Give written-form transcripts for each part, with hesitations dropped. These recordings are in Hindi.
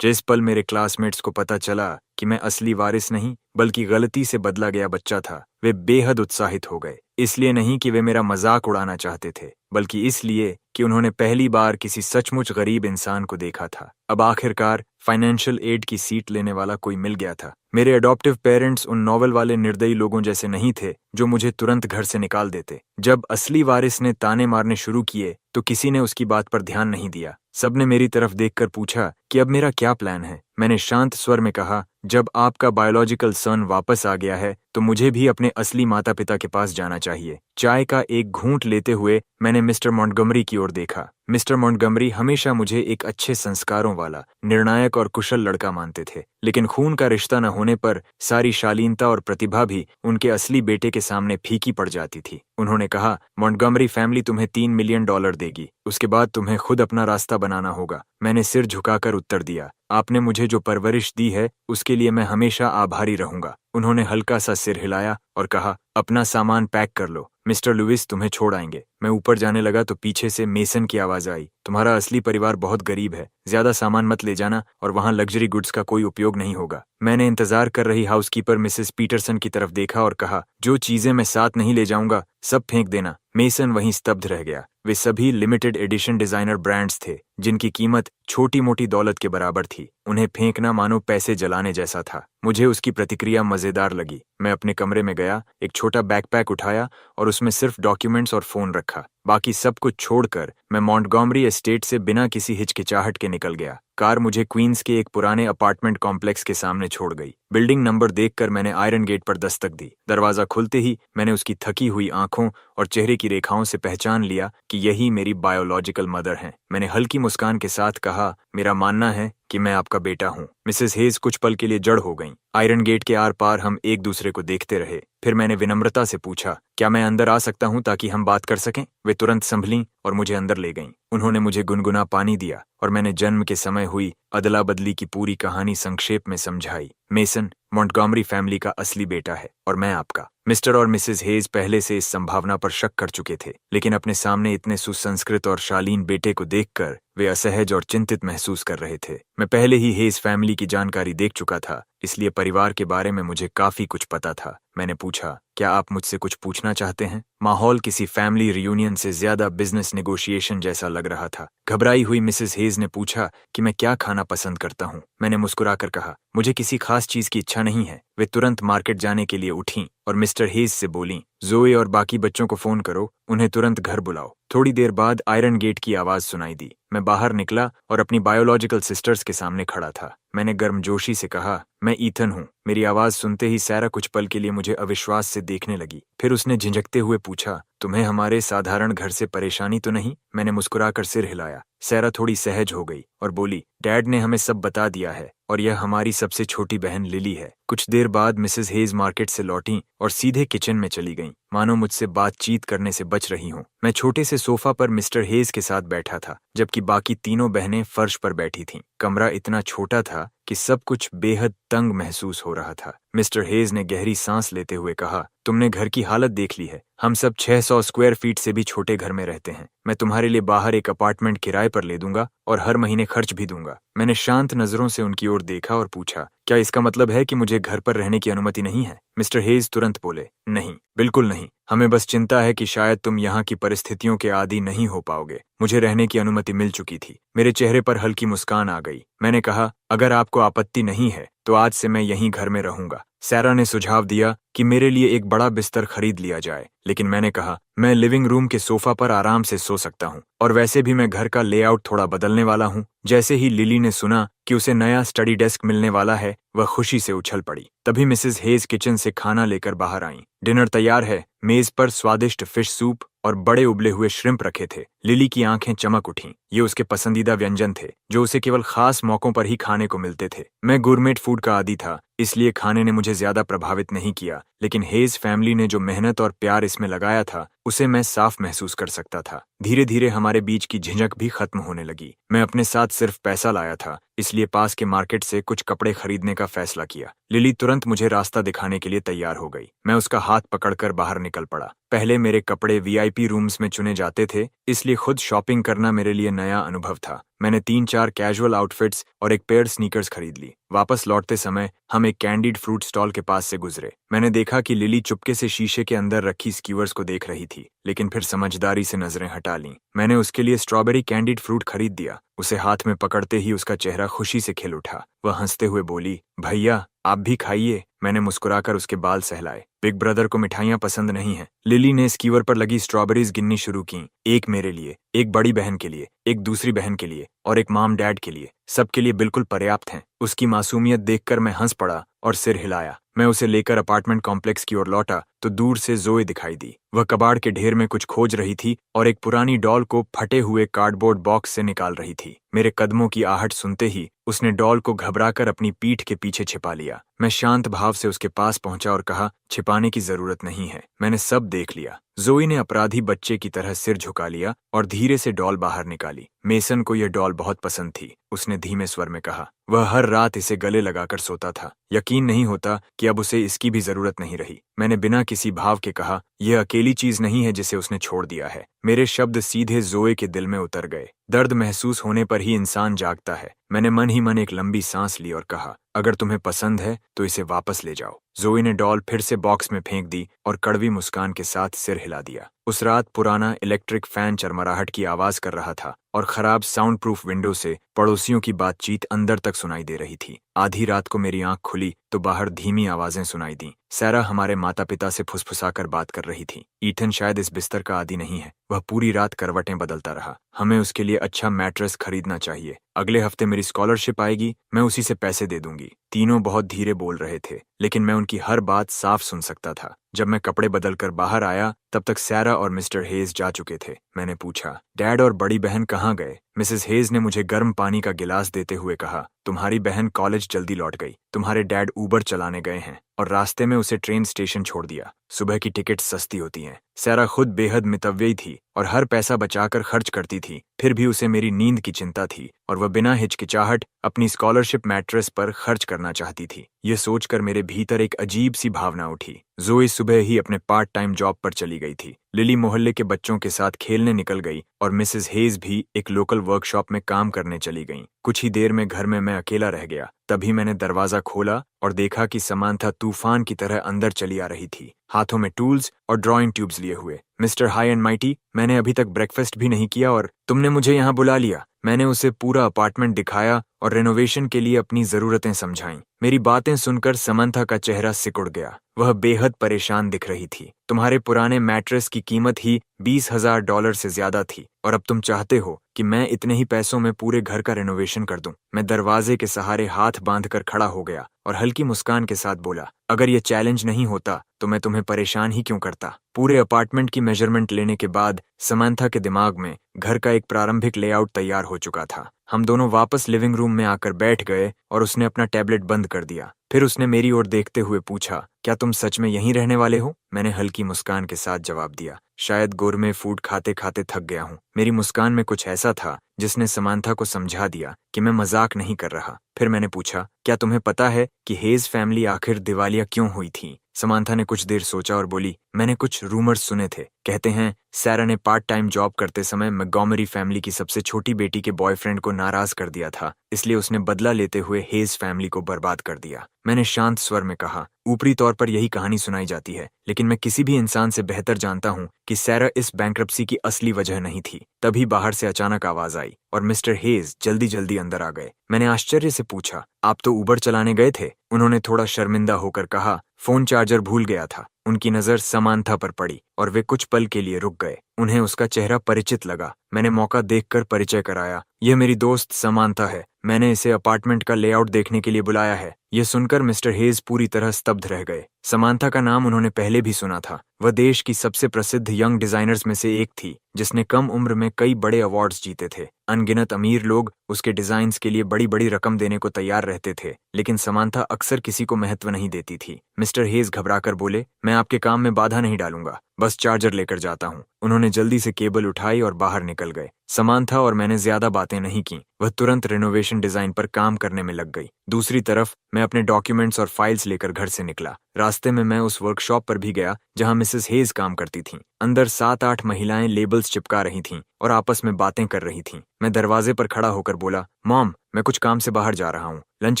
जिस पल मेरे क्लासमेट्स को पता चला कि मैं असली वारिस नहीं बल्कि गलती से बदला गया बच्चा था, वे बेहद उत्साहित हो गए। इसलिए नहीं कि वे मेरा मजाक उड़ाना चाहते थे, बल्कि इसलिए कि उन्होंने पहली बार किसी सचमुच गरीब इंसान को देखा था। अब आखिरकार फाइनेंशियल एड की सीट लेने वाला कोई मिल गया था। मेरे अडॉप्टिव पेरेंट्स उन नॉवल वाले निर्दयी लोगों जैसे नहीं थे जो मुझे तुरंत घर से निकाल देते। जब असली वारिस ने ताने मारने शुरू किए तो किसी ने उसकी बात पर ध्यान नहीं दिया। सबने मेरी तरफ देखकर पूछा कि अब मेरा क्या प्लान है। मैंने शांत स्वर में कहा, जब आपका बायोलॉजिकल सन वापस आ गया है तो मुझे भी अपने असली माता पिता के पास जाना चाहिए। चाय का एक घूंट लेते हुए मैंने मिस्टर मॉन्टगमरी की ओर देखा। मिस्टर मॉन्टगमरी हमेशा मुझे एक अच्छे संस्कारों वाला, निर्णायक और कुशल लड़का मानते थे, लेकिन खून का रिश्ता न होने पर सारी शालीनता और प्रतिभा भी उनके असली बेटे के सामने फीकी पड़ जाती थी। उन्होंने कहा, मॉन्टगमरी फैमिली तुम्हें $3 मिलियन देगी, उसके बाद तुम्हें खुद अपना रास्ता बनाना होगा। मैंने सिर झुकाकर उत्तर दिया, आपने मुझे जो परवरिश दी है उसके लिए मैं हमेशा आभारी रहूंगा। उन्होंने हल्का सा सिर हिलाया और कहा, अपना सामान पैक कर लो, मिस्टर लुइस तुम्हें छोड़ आएंगे। मैं ऊपर जाने लगा तो पीछे से मेसन की आवाज आई, तुम्हारा असली परिवार बहुत गरीब है, ज्यादा सामान मत ले जाना और वहां लग्जरी गुड्स का कोई उपयोग नहीं होगा। मैंने इंतजार कर रही हाउसकीपर मिसेस पीटरसन की तरफ देखा और कहा, जो चीजें मैं साथ नहीं ले जाऊंगा सब फेंक देना। मेसन वहीं स्तब्ध रह गया। वे सभी लिमिटेड एडिशन डिजाइनर ब्रांड्स थे जिनकी कीमत छोटी मोटी दौलत के बराबर थी। उन्हें फेंकना मानो पैसे जलाने जैसा था। मुझे उसकी प्रतिक्रिया मजेदार लगी। मैं अपने कमरे में गया, एक छोटा बैकपैक उठाया और उसमें सिर्फ डॉक्यूमेंट्स और फोन रखा। बाकी सब कुछ छोड़कर मैं मॉन्टगोमरी एस्टेट से बिना किसी हिचकिचाहट के निकल गया। कार मुझे क्वींस के एक पुराने अपार्टमेंट कॉम्प्लेक्स के सामने छोड़ गई। बिल्डिंग नंबर देखकर मैंने आयरन गेट पर दस्तक दी। दरवाजा खुलते ही मैंने उसकी थकी हुई आंखों और चेहरे की रेखाओं से पहचान लिया कि यही मेरी बायोलॉजिकल मदर हैं। मैंने हल्की मुस्कान के साथ कहा, मेरा मानना है कि मैं आपका बेटा हूँ। मिसेस हेज कुछ पल के लिए जड़ हो गईं। आयरन गेट के आर पार हम एक दूसरे को देखते रहे। फिर मैंने विनम्रता से पूछा, क्या मैं अंदर आ सकता हूँ ताकि हम बात कर सकें? वे तुरंत संभलीं और मुझे अंदर ले गईं। उन्होंने मुझे गुनगुना पानी दिया और मैंने जन्म के समय हुई अदला बदली की पूरी कहानी संक्षेप में समझाई। मेसन मॉन्टगोमरी फैमिली का असली बेटा है और मैं आपका। मिस्टर और मिसेस हेज पहले से इस संभावना पर शक कर चुके थे, लेकिन अपने सामने इतने सुसंस्कृत और शालीन बेटे को देखकर वे असहज और चिंतित महसूस कर रहे थे। मैं पहले ही हेज फैमिली की जानकारी देख चुका था, इसलिए परिवार के बारे में मुझे काफी कुछ पता था। मैंने पूछा, क्या आप मुझसे कुछ पूछना चाहते हैं? माहौल किसी फैमिली रियूनियन से ज्यादा बिजनेस नेगोशिएशन जैसा लग रहा था। घबराई हुई मिसेस हेज ने पूछा कि मैं क्या खाना पसंद करता हूँ। मैंने मुस्कुराकर कहा, मुझे किसी खास चीज की इच्छा नहीं है। वे तुरंत मार्केट जाने के लिए उठीं और मिस्टर हेज से बोलीं, जोए और बाकी बच्चों को फोन करो, उन्हें तुरंत घर बुलाओ। थोड़ी देर बाद आयरन गेट की आवाज सुनाई दी। मैं बाहर निकला और अपनी बायोलॉजिकल सिस्टर्स के सामने खड़ा था। मैंने गर्मजोशी से कहा, मैं ईथन हूँ। मेरी आवाज सुनते ही सैरा कुछ पल के लिए मुझे अविश्वास से देखने लगी। फिर उसने झिझकते हुए पूछा, तुम्हें हमारे साधारण घर से परेशानी तो नहीं? मैंने मुस्कुराकर सिर हिलाया। सैरा थोड़ी सहज हो गई और बोली, डैड ने हमें सब बता दिया है और यह हमारी सबसे छोटी बहन लिली है। कुछ देर बाद मिसेस हेज मार्केट से लौटीं और सीधे किचन में चली गईं, मानो मुझसे बातचीत करने से बच रही हूँ। मैं छोटे से सोफा पर मिस्टर हेज के साथ बैठा था, जबकि बाकी तीनों बहनें फर्श पर बैठी थीं। कमरा इतना छोटा था कि सब कुछ बेहद तंग महसूस हो रहा था। मिस्टर हेज ने गहरी सांस लेते हुए कहा, तुमने घर की हालत देख ली है। हम सब 600 स्क्वायर फीट से भी छोटे घर में रहते हैं। मैं तुम्हारे लिए बाहर एक अपार्टमेंट किराए पर ले दूंगा और हर महीने खर्च भी दूंगा। मैंने शांत नजरों से उनकी ओर देखा और पूछा, क्या इसका मतलब है कि मुझे घर पर रहने की अनुमति नहीं है? मिस्टर हेज तुरंत बोले, नहीं, बिल्कुल नहीं। हमें बस चिंता है कि शायद तुम यहाँ की परिस्थितियों के आदी नहीं हो पाओगे। मुझे रहने की अनुमति मिल चुकी थी। मेरे चेहरे पर हल्की मुस्कान आ गई। मैंने कहा, अगर आपको आपत्ति नहीं है तो आज से मैं यहीं घर में रहूंगा। सैरा ने सुझाव दिया कि मेरे लिए एक बड़ा बिस्तर खरीद लिया जाए, लेकिन मैंने कहा, मैं लिविंग रूम के सोफा पर आराम से सो सकता हूँ और वैसे भी मैं घर का लेआउट थोड़ा बदलने वाला हूँ। जैसे ही लिली ने सुना कि उसे नया स्टडी डेस्क मिलने वाला है, वह खुशी से उछल पड़ी। तभी मिसेस हेज किचन से खाना लेकर बाहर आईं। डिनर तैयार है। मेज पर स्वादिष्ट फिश सूप और बड़े उबले हुए श्रिम्प रखे थे। लिली की आंखें चमक उठीं। ये उसके पसंदीदा व्यंजन थे जो उसे केवल खास मौकों पर ही खाने को मिलते थे। मैं गुरमेट फूड का आदी था, इसलिए खाने ने मुझे ज्यादा प्रभावित नहीं किया, लेकिन हेज फैमिली ने जो मेहनत और प्यार इसमें लगाया था उसे मैं साफ महसूस कर सकता था। धीरे धीरे हमारे बीच की झिझक भी खत्म होने लगी। मैं अपने साथ सिर्फ पैसा लाया था, इसलिए पास के मार्केट से कुछ कपड़े खरीदने का फैसला किया। लिली तुरंत मुझे रास्ता दिखाने के लिए तैयार हो गई। मैं उसका हाथ पकड़कर बाहर निकल पड़ा। पहले मेरे कपड़े वीआईपी रूम्स में चुने जाते थे, इसलिए खुद शॉपिंग करना मेरे लिए नया अनुभव था। मैंने 3-4 कैजुअल आउटफिट्स और एक पेयर स्नीकर्स खरीद ली। वापस लौटते समय हम एक कैंडीड फ्रूट स्टॉल के पास से गुजरे। मैंने देखा कि लिली चुपके से शीशे के अंदर रखी स्क्यूअर्स को देख रही थी, लेकिन फिर समझदारी से नजरें हटा लीं। मैंने उसके लिए स्ट्रॉबेरी कैंडीड फ्रूट खरीद दिया। उसे हाथ में पकड़ते ही उसका चेहरा खुशी से खिल उठा। वह हंसते हुए बोली, भैया आप भी खाइए। मैंने मुस्कुराकर उसके बाल सहलाए। बिग ब्रदर को मिठाइयाँ पसंद नहीं हैं। लिली ने स्कीवर पर लगी स्ट्रॉबेरीज गिननी शुरू की। एक मेरे लिए, एक बड़ी बहन के लिए, एक दूसरी बहन के लिए और एक मॉम डैड के लिए। सबके लिए बिल्कुल पर्याप्त हैं। उसकी मासूमियत देखकर मैं हंस पड़ा और सिर हिलाया। मैं उसे लेकर अपार्टमेंट कॉम्प्लेक्स की ओर लौटा तो दूर से जोए दिखाई दी। वह कबाड़ के ढेर में कुछ खोज रही थी और एक पुरानी डॉल को फटे हुए कार्डबोर्ड बॉक्स से निकाल रही थी। मेरे कदमों की आहट सुनते ही उसने डॉल को घबराकर अपनी पीठ के पीछे छिपा लिया। मैं शांत भाव से उसके पास पहुंचा और कहा, छिपाने की जरूरत नहीं है, मैंने सब देख लिया। जोई ने अपराधी बच्चे की तरह सिर झुका लिया और धीरे से डॉल बाहर निकाली। मेसन को यह डॉल बहुत पसंद थी, उसने धीमे स्वर में कहा। वह हर रात इसे गले लगाकर सोता था। यकीन नहीं होता कि अब उसे इसकी भी जरूरत नहीं रही। मैंने बिना किसी भाव के कहा, यह अकेली चीज नहीं है जिसे उसने छोड़ दिया है। मेरे शब्द सीधे जोए के दिल में उतर गए। दर्द महसूस होने पर ही इंसान जागता है। मैंने मन ही मन एक लंबी सांस ली और कहा, अगर तुम्हें पसंद है तो इसे वापस ले जाओ। जोई ने डॉल फिर से बॉक्स में फेंक दी और कड़वी मुस्कान के साथ सिर हिला दिया। उस रात पुराना इलेक्ट्रिक फैन चरमराहट की आवाज कर रहा था और खराब साउंड प्रूफ विंडो से पड़ोसियों की बातचीत अंदर तक सुनाई दे रही थी। आधी रात को मेरी आंख खुली तो बाहर धीमी आवाजें सुनाई दी। सैरा हमारे माता पिता से फुसफुसाकर बात कर रही थी। ईथन शायद इस बिस्तर का आदी नहीं है। वह पूरी रात करवटें बदलता रहा। हमें उसके लिए अच्छा मैट्रेस खरीदना चाहिए। अगले हफ्ते मेरी स्कॉलरशिप आएगी, मैं उसी से पैसे दे दूंगी। तीनों बहुत धीरे बोल रहे थे, लेकिन मैं उनकी हर बात साफ सुन सकता था। जब मैं कपड़े बदलकर बाहर आया तब तक सैरा और मिस्टर हेज जा चुके थे। मैंने पूछा, डैड और बड़ी बहन कहाँ गए? मिसेस हेज ने मुझे गर्म पानी का गिलास देते हुए कहा, तुम्हारी बहन कॉलेज जल्दी लौट गई। तुम्हारे डैड ऊबर चलाने गए हैं और रास्ते में उसे ट्रेन स्टेशन छोड़ दिया। सुबह की टिकट सस्ती होती हैं। सैरा खुद बेहद मितव्ययी थी और हर पैसा बचाकर खर्च करती थी। फिर भी उसे मेरी नींद की चिंता थी और वह बिना हिचकिचाहट अपनी स्कॉलरशिप मैट्रेस पर खर्च करना चाहती थी। यह सोचकर मेरे भीतर एक अजीब सी भावना उठी। जोई सुबह ही अपने पार्ट टाइम जॉब पर चली गई थी। लिली मोहल्ले के बच्चों के साथ खेलने निकल गई और मिसेस हेज भी एक लोकल वर्कशॉप में काम करने चली गईं। कुछ ही देर में घर में मैं अकेला रह गया। तभी मैंने दरवाजा खोला और देखा कि समांथा तूफान की तरह अंदर चली आ रही थी, हाथों में टूल्स और ड्राइंग ट्यूब्स लिए हुए। मिस्टर हाई एंड माइटी, मैंने अभी तक ब्रेकफास्ट भी नहीं किया और तुमने मुझे यहाँ बुला लिया। मैंने उसे पूरा अपार्टमेंट दिखाया और रेनोवेशन के लिए अपनी जरूरतें समझाईं। मेरी बातें सुनकर समंथा का चेहरा सिकुड़ गया। वह बेहद परेशान दिख रही थी। तुम्हारे पुराने मैट्रेस की कीमत ही $20,000 से ज्यादा थी और अब तुम चाहते हो कि मैं इतने ही पैसों में पूरे घर का रेनोवेशन कर दूं। मैं दरवाजे के सहारे हाथ बांधकर खड़ा हो गया और हल्की मुस्कान के साथ बोला, अगर यह चैलेंज नहीं होता तो मैं तुम्हें परेशान ही क्यों करता। पूरे अपार्टमेंट की मेजरमेंट लेने के बाद समंथा के दिमाग में घर का एक प्रारंभिक लेआउट तैयार हो चुका था। हम दोनों वापस लिविंग रूम में आकर बैठ गए और उसने अपना टैबलेट बंद कर दिया। फिर उसने मेरी ओर देखते हुए पूछा, क्या तुम सच में यहीं रहने वाले हो? मैंने हल्की मुस्कान के साथ जवाब दिया। शायद गोरमे फूड खाते खाते थक गया हूँ। मेरी मुस्कान में कुछ ऐसा था जिसने समंथा को समझा दिया कि मैं मजाक नहीं कर रहा। फिर मैंने पूछा, क्या तुम्हें पता है कि हेज फैमिली आखिर दिवालिया क्यों हुई थी? समंथा ने कुछ देर सोचा और बोली, मैंने कुछ रूमर्स सुने थे। कहते हैं सैरा ने पार्ट टाइम जॉब करते समय मोंटगोमरी फैमिली की सबसे छोटी बेटी के बॉयफ्रेंड को नाराज कर दिया था, इसलिए उसने बदला लेते हुए हेज फैमिली को बर्बाद कर दिया। मैंने शांत स्वर में कहा, ऊपरी तौर पर यही कहानी सुनाई जाती है, लेकिन मैं किसी भी इंसान से बेहतर जानता हूँ कि सैरा इस बैंक्रप्सी की असली वजह नहीं थी। तभी बाहर से अचानक आवाज आई और मिस्टर हेज जल्दी जल्दी अंदर आ गए। मैंने आश्चर्य से पूछा, आप तो ऊबर चलाने गए थे? उन्होंने थोड़ा शर्मिंदा होकर कहा, फोन चार्जर भूल गया था। उनकी नजर समंथा पर पड़ी और वे कुछ पल के लिए रुक गए। उन्हें उसका चेहरा परिचित लगा। मैंने मौका देखकर परिचय कराया, यह मेरी दोस्त समंथा है। मैंने इसे अपार्टमेंट का लेआउट देखने के लिए बुलाया है। यह सुनकर मिस्टर हेज पूरी तरह स्तब्ध रह गए। समंथा का नाम उन्होंने पहले भी सुना था। वह देश की सबसे प्रसिद्ध यंग डिजाइनर्स में से एक थी, जिसने कम उम्र में कई बड़े अवार्ड्स जीते थे। अनगिनत अमीर लोग उसके डिजाइन्स के लिए बड़ी बड़ी रकम देने को तैयार रहते थे, लेकिन समांथा अक्सर किसी को महत्व नहीं देती थी। मिस्टर हेज घबराकर बोले, मैं आपके काम में बाधा नहीं डालूंगा, बस चार्जर लेकर जाता हूँ। उन्होंने जल्दी से केबल उठाई और बाहर निकल गए। समांथा और मैंने ज्यादा बातें नहीं की, वह तुरंत रिनोवेशन डिजाइन पर काम करने में लग गई। दूसरी तरफ मैं अपने डॉक्यूमेंट्स और फाइल्स लेकर घर से निकला। रास्ते में मैं उस वर्कशॉप पर भी गया जहां मिसेस हेज काम करती थीं। अंदर 7-8 महिलाएं लेबल्स चिपका रही थीं और आपस में बातें कर रही थीं। मैं दरवाजे पर खड़ा होकर बोला, मॉम, मैं कुछ काम से बाहर जा रहा हूँ, लंच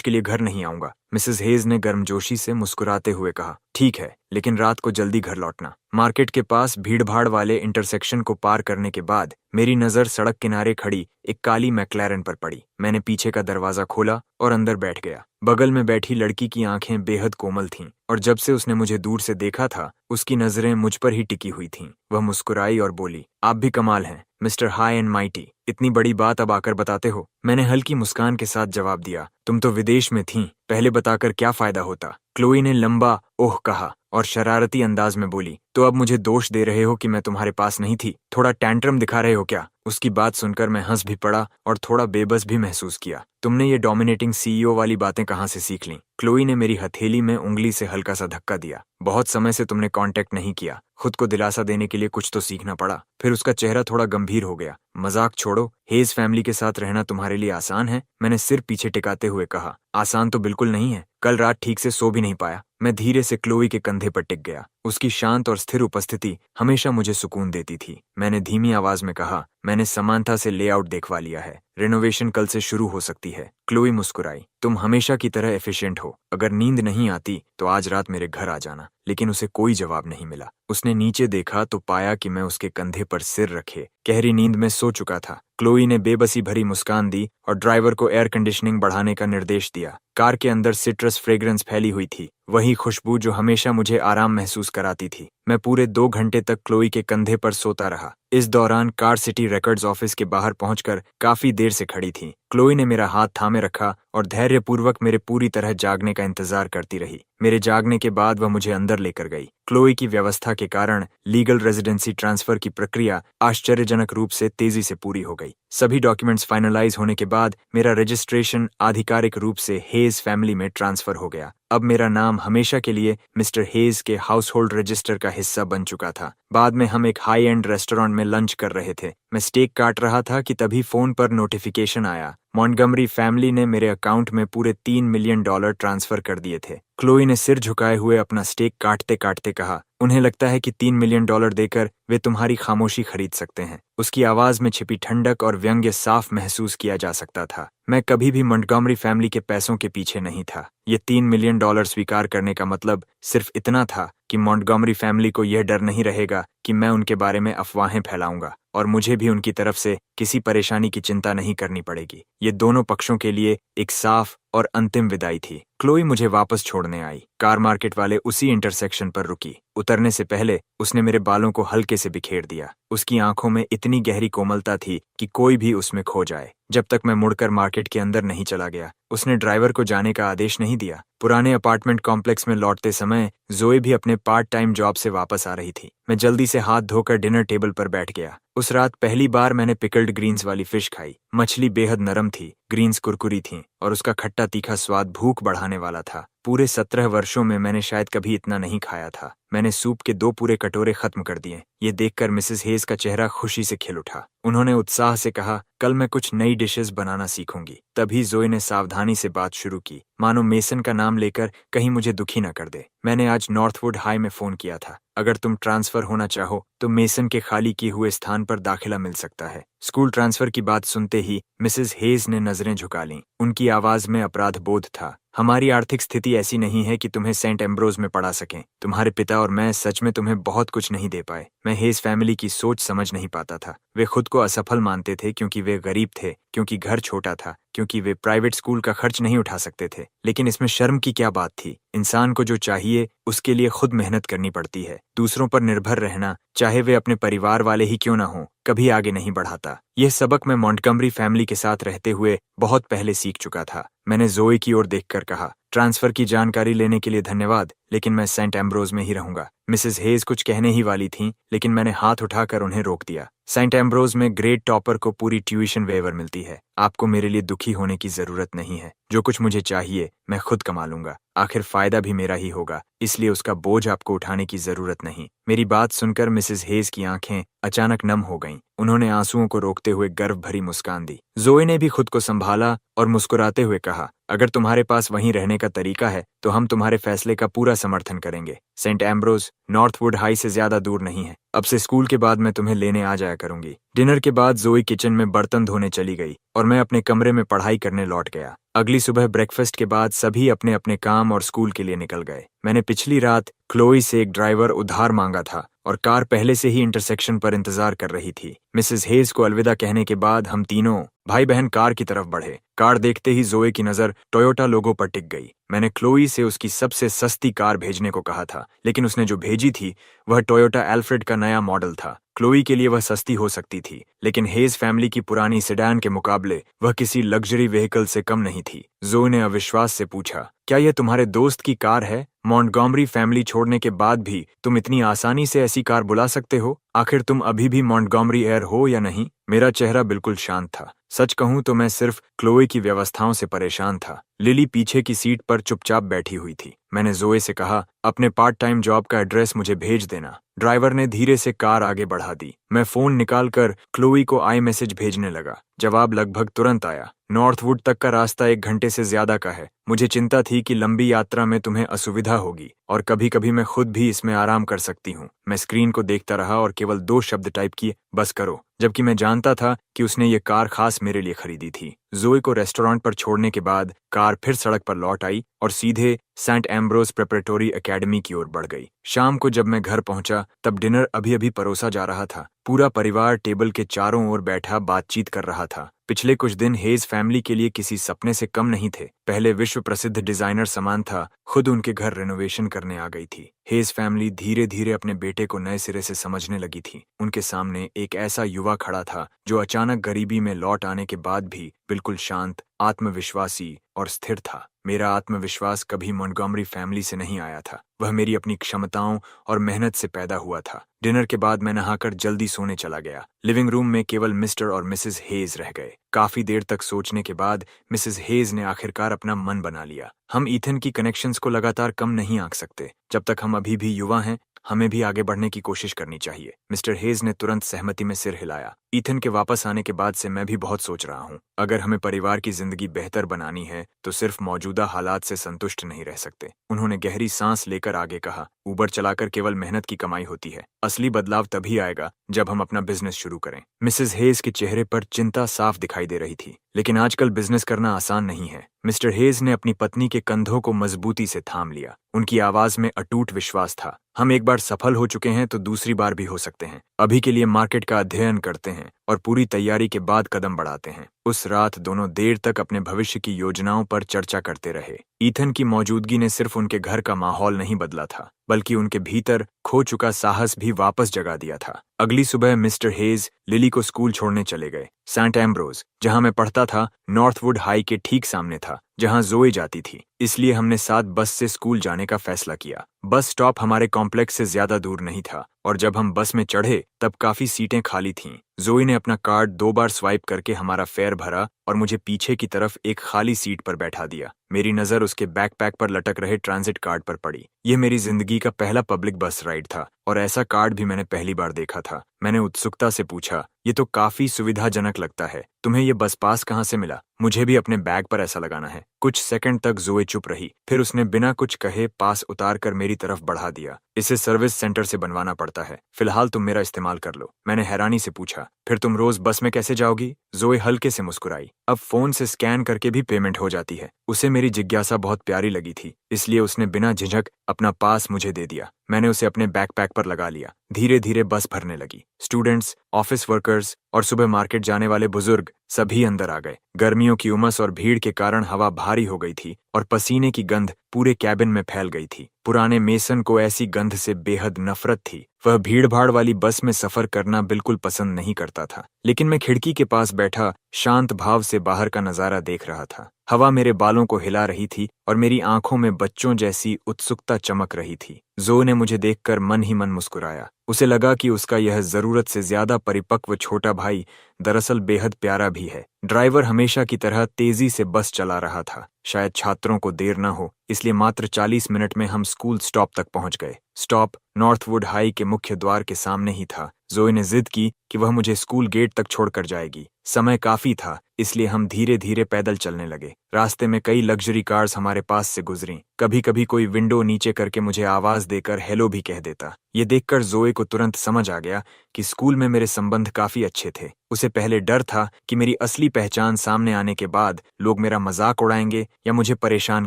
के लिए घर नहीं आऊंगा। मिसेस हेज ने गर्मजोशी से मुस्कुराते हुए कहा, ठीक है, लेकिन रात को जल्दी घर लौटना। मार्केट के पास भीड़भाड़ वाले इंटरसेक्शन को पार करने के बाद मेरी नजर सड़क किनारे खड़ी एक काली मैक्लैरन पर पड़ी। मैंने पीछे का दरवाजा खोला और अंदर बैठ गया। बगल में बैठी लड़की की आंखें बेहद कोमल थीं और जब से उसने मुझे दूर से देखा था, उसकी नजरें मुझ पर ही टिकी हुई थीं। वह मुस्कुराई और बोली, आप भी कमाल हैं, मिस्टर हाई एंड माइटी, इतनी बड़ी बात अब आकर बताते हो। मैंने हल्की मुस्कान के साथ जवाब दिया, तुम तो विदेश में थीं, पहले बताकर क्या फायदा होता। क्लोई ने लंबा ओह कहा और शरारती अंदाज में बोली, तो अब मुझे दोष दे रहे हो कि मैं तुम्हारे पास नहीं थी? थोड़ा टैंट्रम दिखा रहे हो क्या? उसकी बात सुनकर मैं हंस भी पड़ा और थोड़ा बेबस भी महसूस किया। तुमने ये डोमिनेटिंग सीईओ वाली बातें कहाँ से सीख लीं? क्लोई ने मेरी हथेली में उंगली से हल्का सा धक्का दिया। बहुत समय से तुमने कांटेक्ट नहीं किया, खुद को दिलासा देने के लिए कुछ तो सीखना पड़ा। फिर उसका चेहरा थोड़ा गंभीर हो गया। मजाक छोड़ो, हेज फैमिली के साथ रहना तुम्हारे लिए आसान है? मैंने सिर पीछे टिकाते हुए कहा, आसान तो बिल्कुल नहीं है, कल रात ठीक से सो भी नहीं पाया। मैं धीरे से क्लोई के कंधे पर टिक गया। उसकी शांत और स्थिर उपस्थिति हमेशा मुझे सुकून देती थी। मैंने धीमी आवाज में कहा, मैंने समांथा से लेआउट देखवा लिया है, रिनोवेशन कल से शुरू हो सकती है। क्लोई मुस्कुराई, तुम हमेशा की तरह एफिशिएंट हो, अगर नींद नहीं आती तो आज रात मेरे घर आ जाना। लेकिन उसे कोई जवाब नहीं मिला। उसने नीचे देखा तो पाया कि मैं उसके कंधे पर सिर रखे गहरी नींद में सो चुका था। क्लोई ने बेबसी भरी मुस्कान दी और ड्राइवर को एयर कंडीशनिंग बढ़ाने का निर्देश दिया। कार के अंदर सिट्रस फ्रेग्रेंस फैली हुई थी, वही खुशबू जो हमेशा मुझे आराम महसूस कराती थी। मैं पूरे 2 घंटे तक क्लोई के कंधे पर सोता रहा। इस दौरान कार सिटी रिकॉर्ड्स ऑफिस के बाहर पहुंचकर काफी देर से खड़ी थी। क्लोई ने मेरा हाथ थामे रखा और धैर्यपूर्वक मेरे पूरी तरह जागने का इंतजार करती रही। मेरे जागने के बाद वह मुझे अंदर लेकर गई। क्लोई की व्यवस्था के कारण लीगल रेजिडेंसी ट्रांसफर की प्रक्रिया आश्चर्यजनक रूप से तेजी से पूरी हो गई। सभी डॉक्यूमेंट्स फाइनलाइज होने के बाद मेरा रजिस्ट्रेशन आधिकारिक रूप से हेज फैमिली में ट्रांसफर हो गया। अब मेरा नाम हमेशा के लिए मिस्टर हेज के हाउस होल्ड रजिस्टर का हिस्सा बन चुका था। बाद में हम एक हाई एंड रेस्टोरेंट में लंच कर रहे थे। मैं स्टेक काट रहा था कि तभी फोन पर नोटिफिकेशन आया। मॉन्टगमरी फैमिली ने मेरे अकाउंट में पूरे $3 मिलियन ट्रांसफर कर दिए थे। क्लोई ने सिर झुकाए हुए अपना स्टेक काटते काटते कहा, उन्हें लगता है कि $3 मिलियन देकर वे तुम्हारी खामोशी खरीद सकते हैं। उसकी आवाज में छिपी ठंडक और व्यंग्य साफ महसूस किया जा सकता था। मैं कभी भी मॉन्टगमरी फैमिली के पैसों के पीछे नहीं था। ये $3 मिलियन स्वीकार करने का मतलब सिर्फ इतना था कि मॉन्टगमरी फैमिली को यह डर नहीं रहेगा कि मैं उनके बारे में अफवाहें फैलाऊंगा और मुझे भी उनकी तरफ से किसी परेशानी की चिंता नहीं करनी पड़ेगी। ये दोनों पक्षों के लिए एक साफ और अंतिम विदाई थी। क्लोई मुझे वापस छोड़ने आई। कार मार्केट वाले उसी इंटरसेक्शन पर रुकी। उतरने से पहले उसने मेरे बालों को हल्के से बिखेर दिया। उसकी आंखों में इतनी गहरी कोमलता थी कि कोई भी उसमें खो जाए। जब तक मैं मुड़कर मार्केट के अंदर नहीं चला गया, उसने ड्राइवर को जाने का आदेश नहीं दिया। पुराने अपार्टमेंट कॉम्प्लेक्स में लौटते समय जोए भी अपने पार्ट टाइम जॉब से वापस आ रही थी। मैं जल्दी से हाथ धोकर डिनर टेबल पर बैठ गया। उस रात पहली बार मैंने पिकल्ड ग्रीन्स वाली फिश खाई। मछली बेहद नरम थी, ग्रीन्स कुरकुरी थीं और उसका खट्टा तीखा स्वाद भूख बढ़ाने वाला था। पूरे 17 वर्षों में मैंने शायद कभी इतना नहीं खाया था। मैंने सूप के 2 पूरे कटोरे खत्म कर दिए। ये देखकर मिसेस हेज का चेहरा खुशी से खिल उठा। उन्होंने उत्साह से कहा, कल मैं कुछ नई डिशेस बनाना सीखूंगी। तभी जोए ने सावधानी से बात शुरू की, मानो मेसन का नाम लेकर कहीं मुझे दुखी न कर दे। मैंने आज नॉर्थवुड हाई में फोन किया था। अगर तुम ट्रांसफर होना चाहो तो मेसन के खाली किए हुए स्थान पर दाखिला मिल सकता है। स्कूल ट्रांसफर की बात सुनते ही मिसेस हेज ने नजरें झुका लीं। उनकी आवाज में अपराध बोध था। हमारी आर्थिक स्थिति ऐसी नहीं है कि तुम्हें सेंट एम्ब्रोज में पढ़ा सकें। तुम्हारे पिता और मैं सच में तुम्हें बहुत कुछ नहीं दे पाए। मैं हेज फैमिली की सोच समझ नहीं पाता था। वे खुद को असफल मानते थे क्योंकि वे गरीब थे, क्योंकि घर छोटा था, क्योंकि वे प्राइवेट स्कूल का खर्च नहीं उठा सकते थे। लेकिन इसमें शर्म की क्या बात थी? इंसान को जो चाहिए उसके लिए खुद मेहनत करनी पड़ती है। दूसरों पर निर्भर रहना, चाहे वे अपने परिवार वाले ही क्यों न हों, कभी आगे नहीं बढ़ाता। यह सबक मैं मॉन्टगमरी फैमिली के साथ रहते हुए बहुत पहले सीख चुका था। मैंने जोए की ओर देखकर कहा, ट्रांसफर की जानकारी लेने के लिए धन्यवाद, लेकिन मैं सेंट एम्ब्रोज में ही रहूंगा। मिसेस हेज कुछ कहने ही वाली थीं, लेकिन मैंने हाथ उठाकर उन्हें रोक दिया। सेंट एम्ब्रोज में ग्रेड टॉपर को पूरी ट्यूशन वेवर मिलती है। आपको मेरे लिए दुखी होने की जरूरत नहीं है। जो कुछ मुझे चाहिए मैं खुद कमा लूंगा। आखिर फायदा भी मेरा ही होगा, इसलिए उसका बोझ आपको उठाने की जरूरत नहीं। मेरी बात सुनकर मिसेस हेज की आंखें अचानक नम हो गईं। उन्होंने आंसुओं को रोकते हुए गर्व भरी मुस्कान दी। जोए ने भी खुद को संभाला और मुस्कुराते हुए कहा, अगर तुम्हारे पास वहीं रहने का तरीका है तो हम तुम्हारे फैसले का पूरा समर्थन करेंगे। सेंट एम्ब्रोज नॉर्थवुड हाई से ज्यादा दूर नहीं है। अब से स्कूल के बाद मैं तुम्हें लेने आ जाया करूंगी। डिनर के बाद जोई किचन में बर्तन धोने चली गई और मैं अपने कमरे में पढ़ाई करने लौट गया। अगली सुबह ब्रेकफास्ट के बाद सभी अपने अपने काम और स्कूल के लिए निकल गए। मैंने पिछली रात क्लोई से एक ड्राइवर उधार मांगा था और कार पहले से ही इंटरसेक्शन पर इंतजार कर रही थी। मिसेस हेज को अलविदा कहने के बाद हम तीनों भाई बहन कार की तरफ बढ़े। कार देखते ही जोए की नजर टोयोटा लोगो पर टिक गई। मैंने क्लोई से उसकी सबसे सस्ती कार भेजने को कहा था, लेकिन उसने जो भेजी थी वह टोयोटा एल्फ्रेड का नया मॉडल था। क्लोई के लिए वह सस्ती हो सकती थी, लेकिन हेज फैमिली की पुरानी सेडान के मुकाबले वह किसी लग्जरी व्हीकल से कम नहीं थी। जोए ने अविश्वास से पूछा, क्या यह तुम्हारे दोस्त की कार है? मॉन्टगोमरी फैमिली छोड़ने के बाद भी तुम इतनी आसानी से ऐसी कार बुला सकते हो? आखिर तुम अभी भी मॉन्टगोमरी एयर हो या नहीं? मेरा चेहरा बिल्कुल शांत था। सच कहूं तो मैं सिर्फ क्लोई की व्यवस्थाओं से परेशान था। लिली पीछे की सीट पर चुपचाप बैठी हुई थी। मैंने जोए से कहा, अपने पार्ट टाइम जॉब का एड्रेस मुझे भेज देना। ड्राइवर ने धीरे से कार आगे बढ़ा दी। मैं फोन निकालकर क्लोई को आई मैसेज भेजने लगा। जवाब लगभग तुरंत आया। नॉर्थवुड तक का रास्ता 1 घंटे से ज्यादा का है। मुझे चिंता थी कि लंबी यात्रा में तुम्हें असुविधा होगी और कभी कभी मैं खुद भी इसमें आराम कर सकती हूँ। मैं स्क्रीन को देखता रहा और केवल 2 शब्द टाइप किए, बस करो, जबकि मैं जानता था कि उसने ये कार खास मेरे लिए खरीदी थी। जोए को रेस्टोरेंट पर छोड़ने के बाद कार फिर सड़क पर लौट आई और सीधे सेंट एम्ब्रोज प्रेपरेटोरी एकेडमी की ओर बढ़ गई। शाम को जब मैं घर पहुंचा तब डिनर अभी अभी परोसा जा रहा था। पूरा परिवार टेबल के चारों ओर बैठा बातचीत कर रहा था। पिछले कुछ दिन हेज फैमिली के लिए किसी सपने से कम नहीं थे। पहले विश्व प्रसिद्ध डिजाइनर समांथा खुद उनके घर रेनोवेशन करने आ गई थी। हेज फैमिली धीरे धीरे अपने बेटे को नए सिरे से समझने लगी थी। उनके सामने एक ऐसा युवा खड़ा था जो अचानक गरीबी में लौट आने के बाद भी बिल्कुल शांत, आत्मविश्वासी और स्थिर था। मेरा आत्मविश्वास कभी मॉन्टगोमरी फैमिली से नहीं आया था। वह मेरी अपनी क्षमताओं और मेहनत से पैदा हुआ था। डिनर के बाद मैं नहाकर जल्दी सोने चला गया। लिविंग रूम में केवल मिस्टर और मिसेस हेज रह गए। काफी देर तक सोचने के बाद मिसेस हेज ने आखिरकार अपना मन बना लिया। हम ईथन की कनेक्शंस को लगातार कम नहीं आंक सकते। जब तक हम अभी भी युवा हैं, हमें भी आगे बढ़ने की कोशिश करनी चाहिए। मिस्टर हेज ने तुरंत सहमति में सिर हिलाया। ईथन के वापस आने के बाद से मैं भी बहुत सोच रहा हूँ। अगर हमें परिवार की जिंदगी बेहतर बनानी है तो सिर्फ मौजूदा हालात से संतुष्ट नहीं रह सकते। उन्होंने गहरी सांस लेकर आगे कहा, ऊबर चलाकर केवल मेहनत की कमाई होती है। असली बदलाव तभी आएगा जब हम अपना बिजनेस शुरू करें। मिसेस हेज के चेहरे पर चिंता साफ दिखाई दे रही थी, लेकिन आजकल बिजनेस करना आसान नहीं है। मिस्टर हेज ने अपनी पत्नी के कंधों को मजबूती से थाम लिया। उनकी आवाज में अटूट विश्वास था। हम एक बार सफल हो चुके हैं तो दूसरी बार भी हो सकते हैं। अभी के लिए मार्केट का अध्ययन करते हैं और पूरी तैयारी के बाद कदम बढ़ाते हैं। उस रात दोनों देर तक अपने भविष्य की योजनाओं पर चर्चा करते रहे। ईथन की मौजूदगी ने सिर्फ उनके घर का माहौल नहीं बदला था, बल्कि उनके भीतर खो चुका साहस भी वापस जगा दिया था। अगली सुबह मिस्टर हेज लिली को स्कूल छोड़ने चले गए। सेंट एम्ब्रोज, जहां मैं पढ़ता था, नॉर्थवुड हाई के ठीक सामने था, जहां जोए जाती थी। इसलिए हमने साथ बस से स्कूल जाने का फैसला किया। बस स्टॉप हमारे कॉम्प्लेक्स से ज्यादा दूर नहीं था और जब हम बस में चढ़े तब काफी सीटें खाली थीं। जोई ने अपना कार्ड 2 बार स्वाइप करके हमारा फेयर भरा और मुझे पीछे की तरफ एक खाली सीट पर बैठा दिया। मेरी नजर उसके बैकपैक पर लटक रहे ट्रांजिट कार्ड पर पड़ी। यह मेरी जिंदगी का पहला पब्लिक बस राइड था और ऐसा कार्ड भी मैंने पहली बार देखा था। मैंने उत्सुकता से पूछा, ये तो काफी सुविधाजनक लगता है, तुम्हें ये बस पास कहाँ से मिला? मुझे भी अपने बैग पर ऐसा लगाना है। कुछ सेकंड तक जोए चुप रही, फिर उसने बिना कुछ कहे पास उतार कर मेरी तरफ बढ़ा दिया। इसे सर्विस सेंटर से बनवाना पड़ता है, फिलहाल तुम मेरा इस्तेमाल कर लो। मैंने हैरानी से पूछा, फिर तुम रोज बस में कैसे जाओगी? जोए हल्के से मुस्कुराई, अब फोन से स्कैन करके भी पेमेंट हो जाती है। उसे मेरी जिज्ञासा बहुत प्यारी लगी थी, इसलिए उसने बिना झिझक अपना पास मुझे दे दिया। मैंने उसे अपने बैकपैक पर लगा लिया। धीरे धीरे बस भरने लगी। स्टूडेंट्स, ऑफिस वर्कर्स और सुबह मार्केट जाने वाले बुजुर्ग सभी अंदर आ गए। गर्मियों की उमस और भीड़ के कारण हवा भारी हो गई थी और पसीने की गंध पूरे कैबिन में फैल गई थी। पुराने मेसन को ऐसी गंध से बेहद नफरत थी। वह भीड़-भाड़ वाली बस में सफर करना बिल्कुल पसंद नहीं करता था, लेकिन मैं खिड़की के पास बैठा शांत भाव से बाहर का नजारा देख रहा था। हवा मेरे बालों को हिला रही थी और मेरी आंखों में बच्चों जैसी उत्सुकता चमक रही थी। ज़ोए ने मुझे देखकर मन ही मन मुस्कुराया। उसे लगा कि उसका यह ज़रूरत से ज्यादा परिपक्व छोटा भाई दरअसल बेहद प्यारा भी है। ड्राइवर हमेशा की तरह तेजी से बस चला रहा था। शायद छात्रों को देर न हो, इसलिए मात्र 40 मिनट में हम स्कूल स्टॉप तक पहुंच गए। स्टॉप नॉर्थवुड हाई के मुख्य द्वार के सामने ही था। ज़ोए ने जिद की कि वह मुझे स्कूल गेट तक छोड़कर जाएगी। समय काफी था, इसलिए हम धीरे धीरे पैदल चलने लगे। रास्ते में कई लग्जरी कार्स हमारे पास से गुजरीं। कभी कभी कोई विंडो नीचे करके मुझे आवाज देकर हेलो भी कह देता। ये देखकर ज़ोए को तुरंत समझ आ गया कि स्कूल में मेरे संबंध काफी अच्छे थे। उसे पहले डर था कि मेरी असली पहचान सामने आने के बाद लोग मेरा मजाक उड़ाएंगे या मुझे परेशान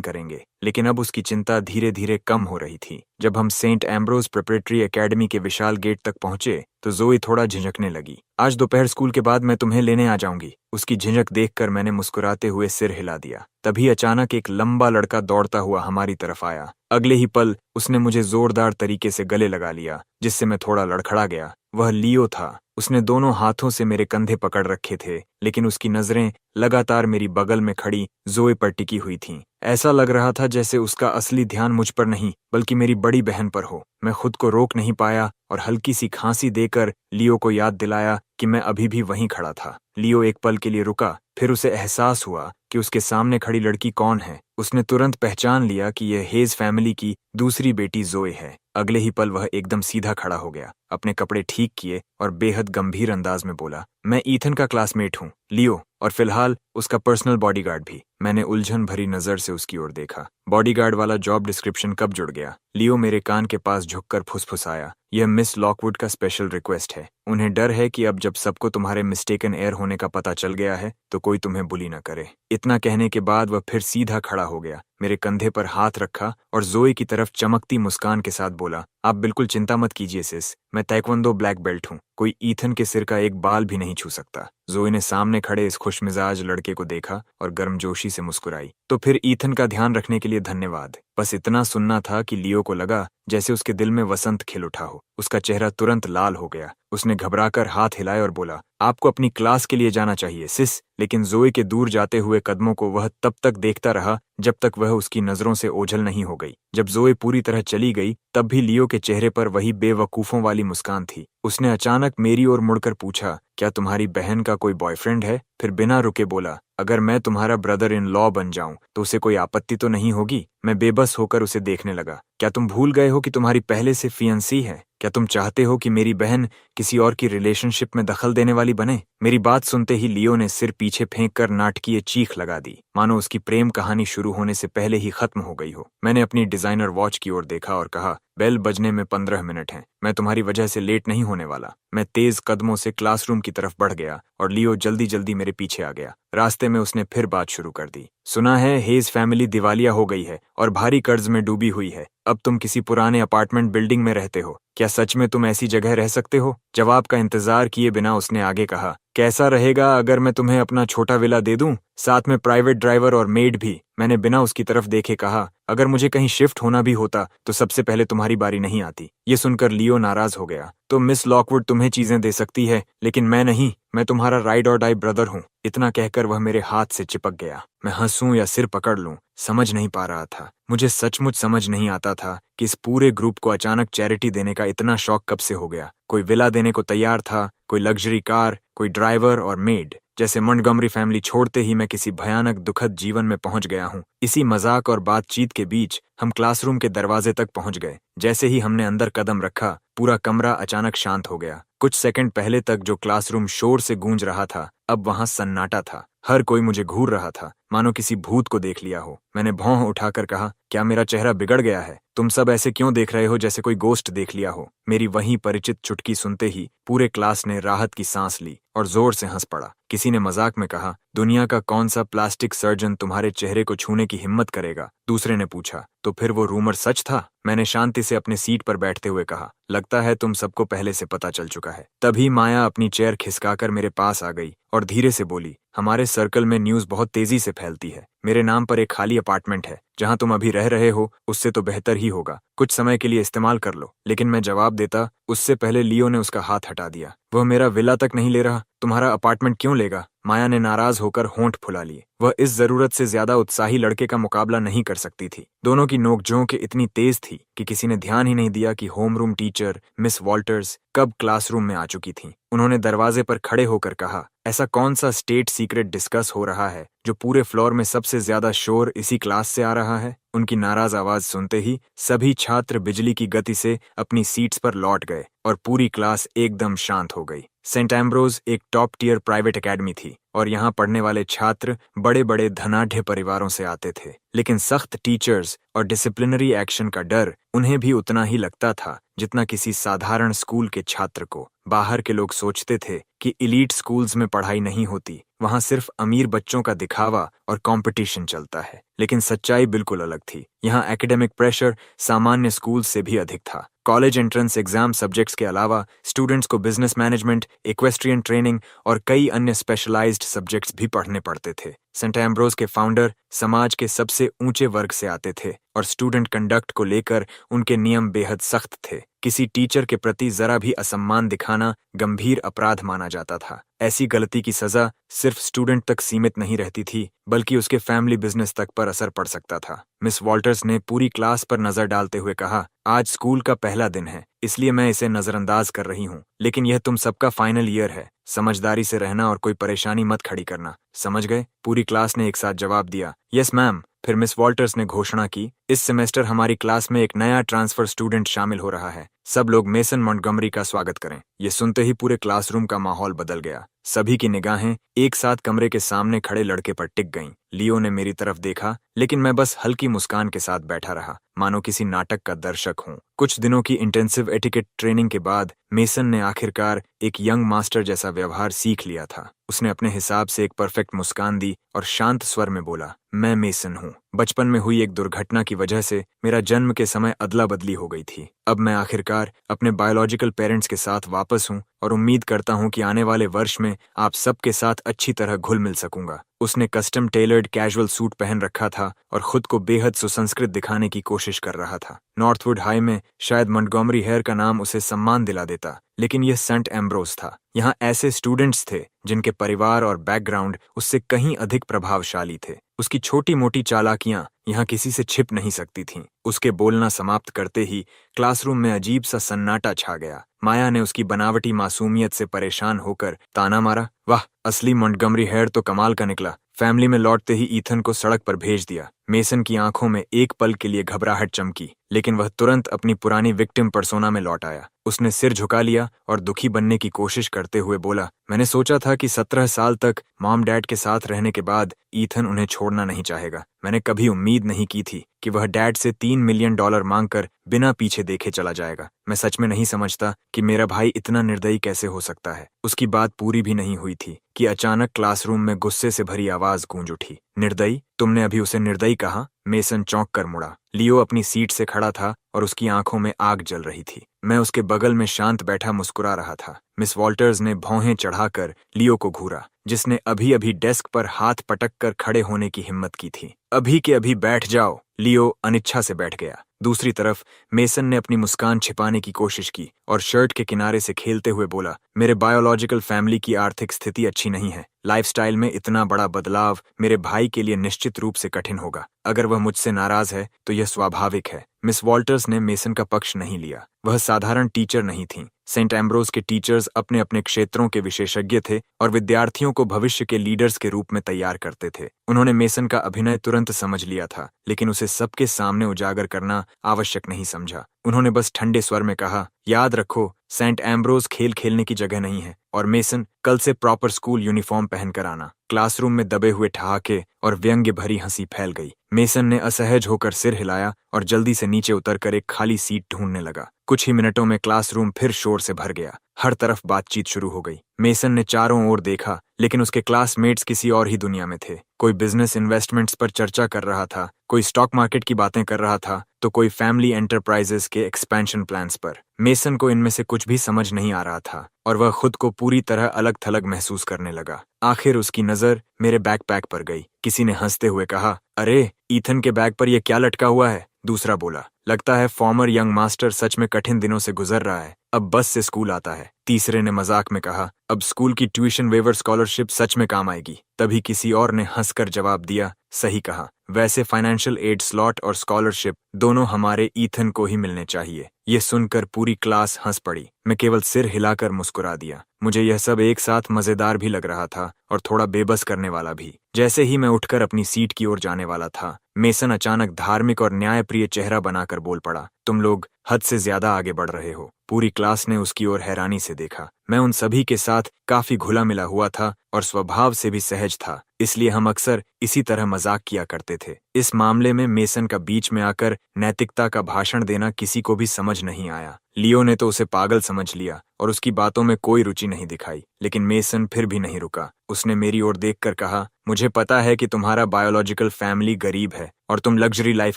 करेंगे, लेकिन अब उसकी चिंता धीरे धीरे कम हो रही थी। जब हम सेंट एम्ब्रोज प्रिपरेटरी एकेडमी के विशाल गेट तक पहुंचे तो ज़ोए थोड़ा झिझकने लगी। आज दोपहर स्कूल के बाद मैं तुम्हें लेने आ जाऊंगी। उसकी झिझक देखकर मैंने मुस्कुराते हुए सिर हिला दिया। तभी अचानक एक लंबा लड़का दौड़ता हुआ हमारी तरफ आया। अगले ही पल उसने मुझे जोरदार तरीके से गले लगा लिया, जिससे मैं थोड़ा लड़खड़ा गया। वह लियो था। उसने दोनों हाथों से मेरे कंधे पकड़ रखे थे, लेकिन उसकी नजरें लगातार मेरी बगल में खड़ी ज़ोए पर टिकी हुई थीं। ऐसा लग रहा था जैसे उसका असली ध्यान मुझ पर नहीं बल्कि मेरी बड़ी बहन पर हो। मैं खुद को रोक नहीं पाया और हल्की सी खांसी देकर लियो को याद दिलाया कि मैं अभी भी वहीं खड़ा था। लियो एक पल के लिए रुका, फिर उसे एहसास हुआ कि उसके सामने खड़ी लड़की कौन है। उसने तुरंत पहचान लिया कि यह हेज फैमिली की दूसरी बेटी ज़ोए है। अगले ही पल वह एकदम सीधा खड़ा हो गया, अपने कपड़े ठीक किए और बेहद गंभीर अंदाज में बोला, मैं ईथन का क्लासमेट हूँ, लियो, और फिलहाल उसका पर्सनल बॉडीगार्ड भी। मैंने उलझन भरी नजर से उसकी ओर देखा। बॉडीगार्ड वाला जॉब डिस्क्रिप्शन कब जुड़ गया? लियो मेरे कान के पास झुककर फुसफुसाया, यह मिस लॉकवुड का स्पेशल रिक्वेस्ट है। उन्हें डर है कि अब जब सबको तुम्हारे मिस्टेकन एयर होने का पता चल गया है तो कोई तुम्हें बुली न करे। इतना कहने के बाद वह फिर सीधा खड़ा हो गया, मेरे कंधे पर हाथ रखा और ज़ोए की तरफ चमकती मुस्कान के साथ बोला, आप बिल्कुल चिंता मत कीजिए सिस, मैं ताइक्वांडो ब्लैक बेल्ट हूँ। कोई ईथन के सिर का एक बाल भी नहीं छू सकता। ज़ोए ने सामने खड़े इस खुशमिजाज लड़के को देखा और गर्मजोशी से मुस्कुराई। तो फिर ईथन का ध्यान रखने के लिए धन्यवाद। बस इतना सुनना था कि लियो को लगा जैसे उसके दिल में वसंत खिल उठा हो। उसका चेहरा तुरंत लाल हो गया। उसने घबराकर हाथ हिलाए और बोला, आपको अपनी क्लास के लिए जाना चाहिए सिस। लेकिन ज़ोए के दूर जाते हुए कदमों को वह तब तक देखता रहा जब तक वह उसकी नजरों से ओझल नहीं हो गई। जब ज़ोए पूरी तरह चली गई तब भी लियो के चेहरे पर वही बेवकूफों वाली मुस्कान थी। उसने अचानक मेरी ओर मुड़कर पूछा, क्या तुम्हारी बहन का कोई बॉयफ्रेंड है? फिर बिना रुके बोला, अगर मैं तुम्हारा ब्रदर इन लॉ बन जाऊं तो उसे कोई आपत्ति तो नहीं होगी? मैं बेबस होकर उसे देखने लगा। क्या तुम भूल गए हो कि तुम्हारी पहले से फियंसी है? क्या तुम चाहते हो कि मेरी बहन किसी और की रिलेशनशिप में दखल देने वाली बने? मेरी बात सुनते ही लियो ने सिर पीछे फेंककर नाटकीय चीख लगा दी, मानो उसकी प्रेम कहानी शुरू होने से पहले ही खत्म हो गई हो। मैंने अपनी डिजाइनर वॉच की ओर देखा और कहा, बेल बजने में 15 मिनट हैं। मैं तुम्हारी वजह से लेट नहीं होने वाला। मैं तेज कदमों से क्लासरूम की तरफ बढ़ गया और लियो जल्दी जल्दी मेरे पीछे आ गया। रास्ते में उसने फिर बात शुरू कर दी, सुना है हेज फैमिली दिवालिया हो गई है और भारी कर्ज में डूबी हुई है। अब तुम किसी पुराने अपार्टमेंट बिल्डिंग में रहते हो। क्या सच में तुम ऐसी जगह रह सकते हो? जवाब का इंतजार किए बिना उसने आगे कहा, कैसा रहेगा अगर मैं तुम्हें अपना छोटा विला दे दूं, साथ में प्राइवेट ड्राइवर और मेड भी? मैंने बिना उसकी तरफ देखे कहा, अगर मुझे कहीं शिफ्ट होना भी होता तो सबसे पहले तुम्हारी बारी नहीं आती। ये सुनकर लियो नाराज हो गया, तो मिस लॉकवुड तुम्हें चीजें दे सकती है लेकिन मैं नहीं। मैं तुम्हारा राइड और डाई ब्रदर हूँ। इतना कहकर वह मेरे हाथ से चिपक गया। मैं हंसूं या सिर पकड़ लूं समझ नहीं पा रहा था। मुझे सचमुच समझ नहीं आता था कि इस पूरे ग्रुप को अचानक चैरिटी देने का इतना शौक कब से हो गया। कोई विला देने को तैयार था, कोई लग्जरी कार, कोई ड्राइवर और मेड। जैसे मोंटगोमरी फैमिली छोड़ते ही मैं किसी भयानक दुखद जीवन में पहुंच गया हूं। इसी मजाक और बातचीत के बीच हम क्लासरूम के दरवाजे तक पहुंच गए। जैसे ही हमने अंदर कदम रखा पूरा कमरा अचानक शांत हो गया। कुछ सेकंड पहले तक जो क्लासरूम शोर से गूंज रहा था अब वहां सन्नाटा था। हर कोई मुझे घूर रहा था, मानो किसी भूत को देख लिया हो। मैंने भौं उठाकर कहा, क्या मेरा चेहरा बिगड़ गया है? तुम सब ऐसे क्यों देख रहे हो जैसे कोई गोस्ट देख लिया हो? मेरी वही परिचित चुटकी सुनते ही पूरे क्लास ने राहत की सांस ली और जोर से हंस पड़ा। किसी ने मजाक में कहा, दुनिया का कौन सा प्लास्टिक सर्जन तुम्हारे चेहरे को छूने की हिम्मत करेगा? दूसरे ने पूछा, तो फिर वो रूमर सच था? मैंने शांति से अपने सीट पर बैठते हुए कहा, लगता है तुम सबको पहले से पता चल चुका है। तभी माया अपनी चेयर खिसकाकर मेरे पास आ गई और धीरे से बोली, हमारे सर्कल में न्यूज़ बहुत तेजी से फैलती है। मेरे नाम पर एक खाली अपार्टमेंट है, जहां तुम अभी रह रहे हो उससे तो बेहतर ही होगा। कुछ समय के लिए इस्तेमाल कर लो। लेकिन मैं जवाब देता उससे पहले लियो ने उसका हाथ हटा दिया। वह मेरा विला तक नहीं ले रहा, तुम्हारा अपार्टमेंट क्यों लेगा? माया ने नाराज होकर होंठ फुला लिए। वह इस जरूरत से ज्यादा उत्साही लड़के का मुकाबला नहीं कर सकती थी। दोनों की नोकझोंक इतनी तेज थी कि किसी ने ध्यान ही नहीं दिया कि होमरूम टीचर मिस वॉल्टर्स कब क्लासरूम में आ चुकी थीं। उन्होंने दरवाजे पर खड़े होकर कहा, ऐसा कौन सा स्टेट सीक्रेट डिस्कस हो रहा है जो पूरे फ्लोर में सबसे ज्यादा शोर इसी क्लास से आ रहा है? उनकी नाराज आवाज सुनते ही सभी छात्र बिजली की गति से अपनी सीट्स पर लौट गए और पूरी क्लास एकदम शांत हो गई। सेंट एम्ब्रोज एक टॉप टियर प्राइवेट एकेडमी थी और यहाँ पढ़ने वाले छात्र बड़े बड़े धनाढ्य परिवारों से आते थे, लेकिन सख्त टीचर्स और डिसिप्लिनरी एक्शन का डर उन्हें भी उतना ही लगता था जितना किसी साधारण स्कूल के छात्र को। बाहर के लोग सोचते थे कि इलीट स्कूल्स में पढ़ाई नहीं होती, वहां सिर्फ अमीर बच्चों का दिखावा और कंपटीशन चलता है, लेकिन सच्चाई बिल्कुल अलग थी। यहाँ एकेडमिक प्रेशर सामान्य स्कूल से भी अधिक था। कॉलेज एंट्रेंस एग्जाम सब्जेक्ट्स के अलावा स्टूडेंट्स को बिजनेस मैनेजमेंट, इक्वेस्ट्रियन ट्रेनिंग और कई अन्य स्पेशलाइज्ड सब्जेक्ट्स भी पढ़ने पड़ते थे। सेंट एम्ब्रोज के फाउंडर समाज के सबसे ऊंचे वर्ग से आते थे और स्टूडेंट कंडक्ट को लेकर उनके नियम बेहद सख्त थे। किसी टीचर के प्रति जरा भी असम्मान दिखाना गंभीर अपराध माना जाता था। ऐसी गलती की सजा सिर्फ स्टूडेंट तक सीमित नहीं रहती थी, बल्कि उसके फैमिली बिजनेस तक पर असर पड़ सकता था। मिस वॉल्टर्स ने पूरी क्लास पर नजर डालते हुए कहा, आज स्कूल का पहला दिन है, इसलिए मैं इसे नजरअंदाज कर रही हूँ, लेकिन यह तुम सबका फाइनल ईयर है। समझदारी से रहना और कोई परेशानी मत खड़ी करना, समझ गए? पूरी क्लास ने एक साथ जवाब दिया, यस मैम। फिर मिस वॉल्टर्स ने घोषणा की, इस सेमेस्टर हमारी क्लास में एक नया ट्रांसफर स्टूडेंट शामिल हो रहा है। सब लोग मेसन मॉन्टगोमरी का स्वागत करें। ये सुनते ही पूरे क्लासरूम का माहौल बदल गया। सभी की निगाहें एक साथ कमरे के सामने खड़े लड़के पर टिक गईं। लियो ने मेरी तरफ देखा, लेकिन मैं बस हल्की मुस्कान के साथ बैठा रहा, मानो किसी नाटक का दर्शक हूँ। कुछ दिनों की इंटेंसिव एटिकेट ट्रेनिंग के बाद मेसन ने आखिरकार एक यंग मास्टर जैसा व्यवहार सीख लिया था। उसने अपने हिसाब से एक परफेक्ट मुस्कान दी और शांत स्वर में बोला, मैं मेसन हूँ। बचपन में हुई एक दुर्घटना की वजह से मेरा जन्म के समय अदला बदली हो गई थी। अब मैं आखिरकार अपने बायोलॉजिकल पेरेंट्स के साथ वापस हूँ और उम्मीद करता हूँ कि आने वाले वर्ष में आप सबके साथ अच्छी तरह घुल मिल सकूंगा। उसने कस्टम टेलर्ड कैजुअल सूट पहन रखा था और खुद को बेहद सुसंस्कृत दिखाने की कोशिश कर रहा था। नॉर्थवुड हाई में शायद मॉन्टगोमरी हेयर का नाम उसे सम्मान दिला देता, लेकिन यह सेंट एम्ब्रोज था। यहाँ ऐसे स्टूडेंट्स थे जिनके परिवार और बैकग्राउंड उससे कहीं अधिक प्रभावशाली थे। उसकी छोटी मोटी चालाकियां यहाँ किसी से छिप नहीं सकती थीं। उसके बोलना समाप्त करते ही क्लासरूम में अजीब सा सन्नाटा छा गया। माया ने उसकी बनावटी मासूमियत से परेशान होकर ताना मारा, वाह, असली मॉन्टगोमरी हेयर तो कमाल का निकला। फैमिली में लौटते ही ईथन को सड़क पर भेज दिया। मेसन की आंखों में एक पल के लिए घबराहट चमकी, लेकिन वह तुरंत अपनी पुरानी विक्टिम पर्सोना में लौट आया। उसने सिर झुका लिया और दुखी बनने की कोशिश करते हुए बोला, मैंने सोचा था कि 17 साल तक मॉम डैड के साथ रहने के बाद ईथन उन्हें छोड़ना नहीं चाहेगा। मैंने कभी उम्मीद नहीं की थी कि वह डैड से $3 मिलियन मांगकर बिना पीछे देखे चला जाएगा। मैं सच में नहीं समझता कि मेरा भाई इतना निर्दयी कैसे हो सकता है। उसकी बात पूरी भी नहीं हुई थी कि अचानक क्लासरूम में गुस्से से भरी आवाज गूंज उठी, निर्दयी? तुमने अभी उसे निर्दयी कहा? मेसन चौंक कर मुड़ा। लियो अपनी सीट से खड़ा था और उसकी आंखों में आग जल रही थी। मैं उसके बगल में शांत बैठा मुस्कुरा रहा था। मिस वॉल्टर्स ने भौहें चढ़ाकर लियो को घूरा, जिसने अभी अभी डेस्क पर हाथ पटक कर खड़े होने की हिम्मत की थी। अभी के अभी बैठ जाओ। लियो अनिच्छा से बैठ गया। दूसरी तरफ मेसन ने अपनी मुस्कान छिपाने की कोशिश की और शर्ट के किनारे से खेलते हुए बोला, मेरे बायोलॉजिकल फैमिली की आर्थिक स्थिति अच्छी नहीं है। लाइफस्टाइल में इतना बड़ा बदलाव मेरे भाई के लिए निश्चित रूप से कठिन होगा। अगर वह मुझसे नाराज है तो यह स्वाभाविक है। मिस वॉल्टर्स ने मेसन का पक्ष नहीं लिया। वह साधारण टीचर नहीं थीं। सेंट एम्ब्रोज के टीचर्स अपने अपने क्षेत्रों के विशेषज्ञ थे और विद्यार्थियों को भविष्य के लीडर्स के रूप में तैयार करते थे। उन्होंने मेसन का अभिनय तुरंत समझ लिया था, लेकिन उसे सबके सामने उजागर करना आवश्यक नहीं समझा। उन्होंने बस ठंडे स्वर में कहा, याद रखो, सेंट एम्ब्रोज खेल खेलने की जगह नहीं है, और मेसन, कल से प्रॉपर स्कूल यूनिफॉर्म पहनकर आना। क्लासरूम में दबे हुए ठहाके और व्यंग्य भरी हंसी फैल गई। मेसन ने असहज होकर सिर हिलाया और जल्दी से नीचे उतरकर एक खाली सीट ढूंढने लगा। कुछ ही मिनटों में क्लासरूम फिर शोर से भर गया। हर तरफ बातचीत शुरू हो गई। मेसन ने चारों ओर देखा, लेकिन उसके क्लासमेट्स किसी और ही दुनिया में थे। कोई बिजनेस इन्वेस्टमेंट्स पर चर्चा कर रहा था, कोई स्टॉक मार्केट की बातें कर रहा था, तो कोई फैमिली एंटरप्राइजेस के एक्सपेंशन प्लान्स पर। मेसन को इनमें से कुछ भी समझ नहीं आ रहा था और वह खुद को पूरी तरह अलग थलग महसूस करने लगा। आखिर उसकी नजर मेरे बैकपैक पर गई। किसी ने हंसते हुए कहा, अरे, ईथन के बैग पर यह क्या लटका हुआ है? दूसरा बोला, लगता है फॉर्मर यंग मास्टर सच में कठिन दिनों से गुजर रहा है, अब बस से स्कूल आता है। तीसरे ने मजाक में कहा, अब स्कूल की ट्यूशन वेवर स्कॉलरशिप सच में काम आएगी। तभी किसी और ने हंसकर जवाब दिया, सही कहा, वैसे फाइनेंशियल एड स्लॉट और स्कॉलरशिप दोनों हमारे ईथन को ही मिलने चाहिए। ये सुनकर पूरी क्लास हंस पड़ी। मैं केवल सिर हिलाकर मुस्कुरा दिया। मुझे यह सब एक साथ मजेदार भी लग रहा था और थोड़ा बेबस करने वाला भी। जैसे ही मैं उठकर अपनी सीट की ओर जाने वाला था, मेसन अचानक धार्मिक और न्यायप्रिय चेहरा बनाकर बोल पड़ा, तुम लोग हद से ज्यादा आगे बढ़ रहे हो। पूरी क्लास ने उसकी ओर हैरानी से देखा। मैं उन सभी के साथ काफी घुला मिला हुआ था और स्वभाव से भी सहज था, इसलिए हम अक्सर इसी तरह मजाक किया करते थे। इस मामले में मेसन का बीच में आकर नैतिकता का भाषण देना किसी को भी समझ नहीं आया। लियो ने तो उसे पागल समझ लिया और उसकी बातों में कोई रुचि नहीं दिखाई, लेकिन मेसन फिर भी नहीं रुका। उसने मेरी ओर देखकर कहा, मुझे पता है कि तुम्हारा बायोलॉजिकल फैमिली गरीब है और तुम लग्जरी लाइफ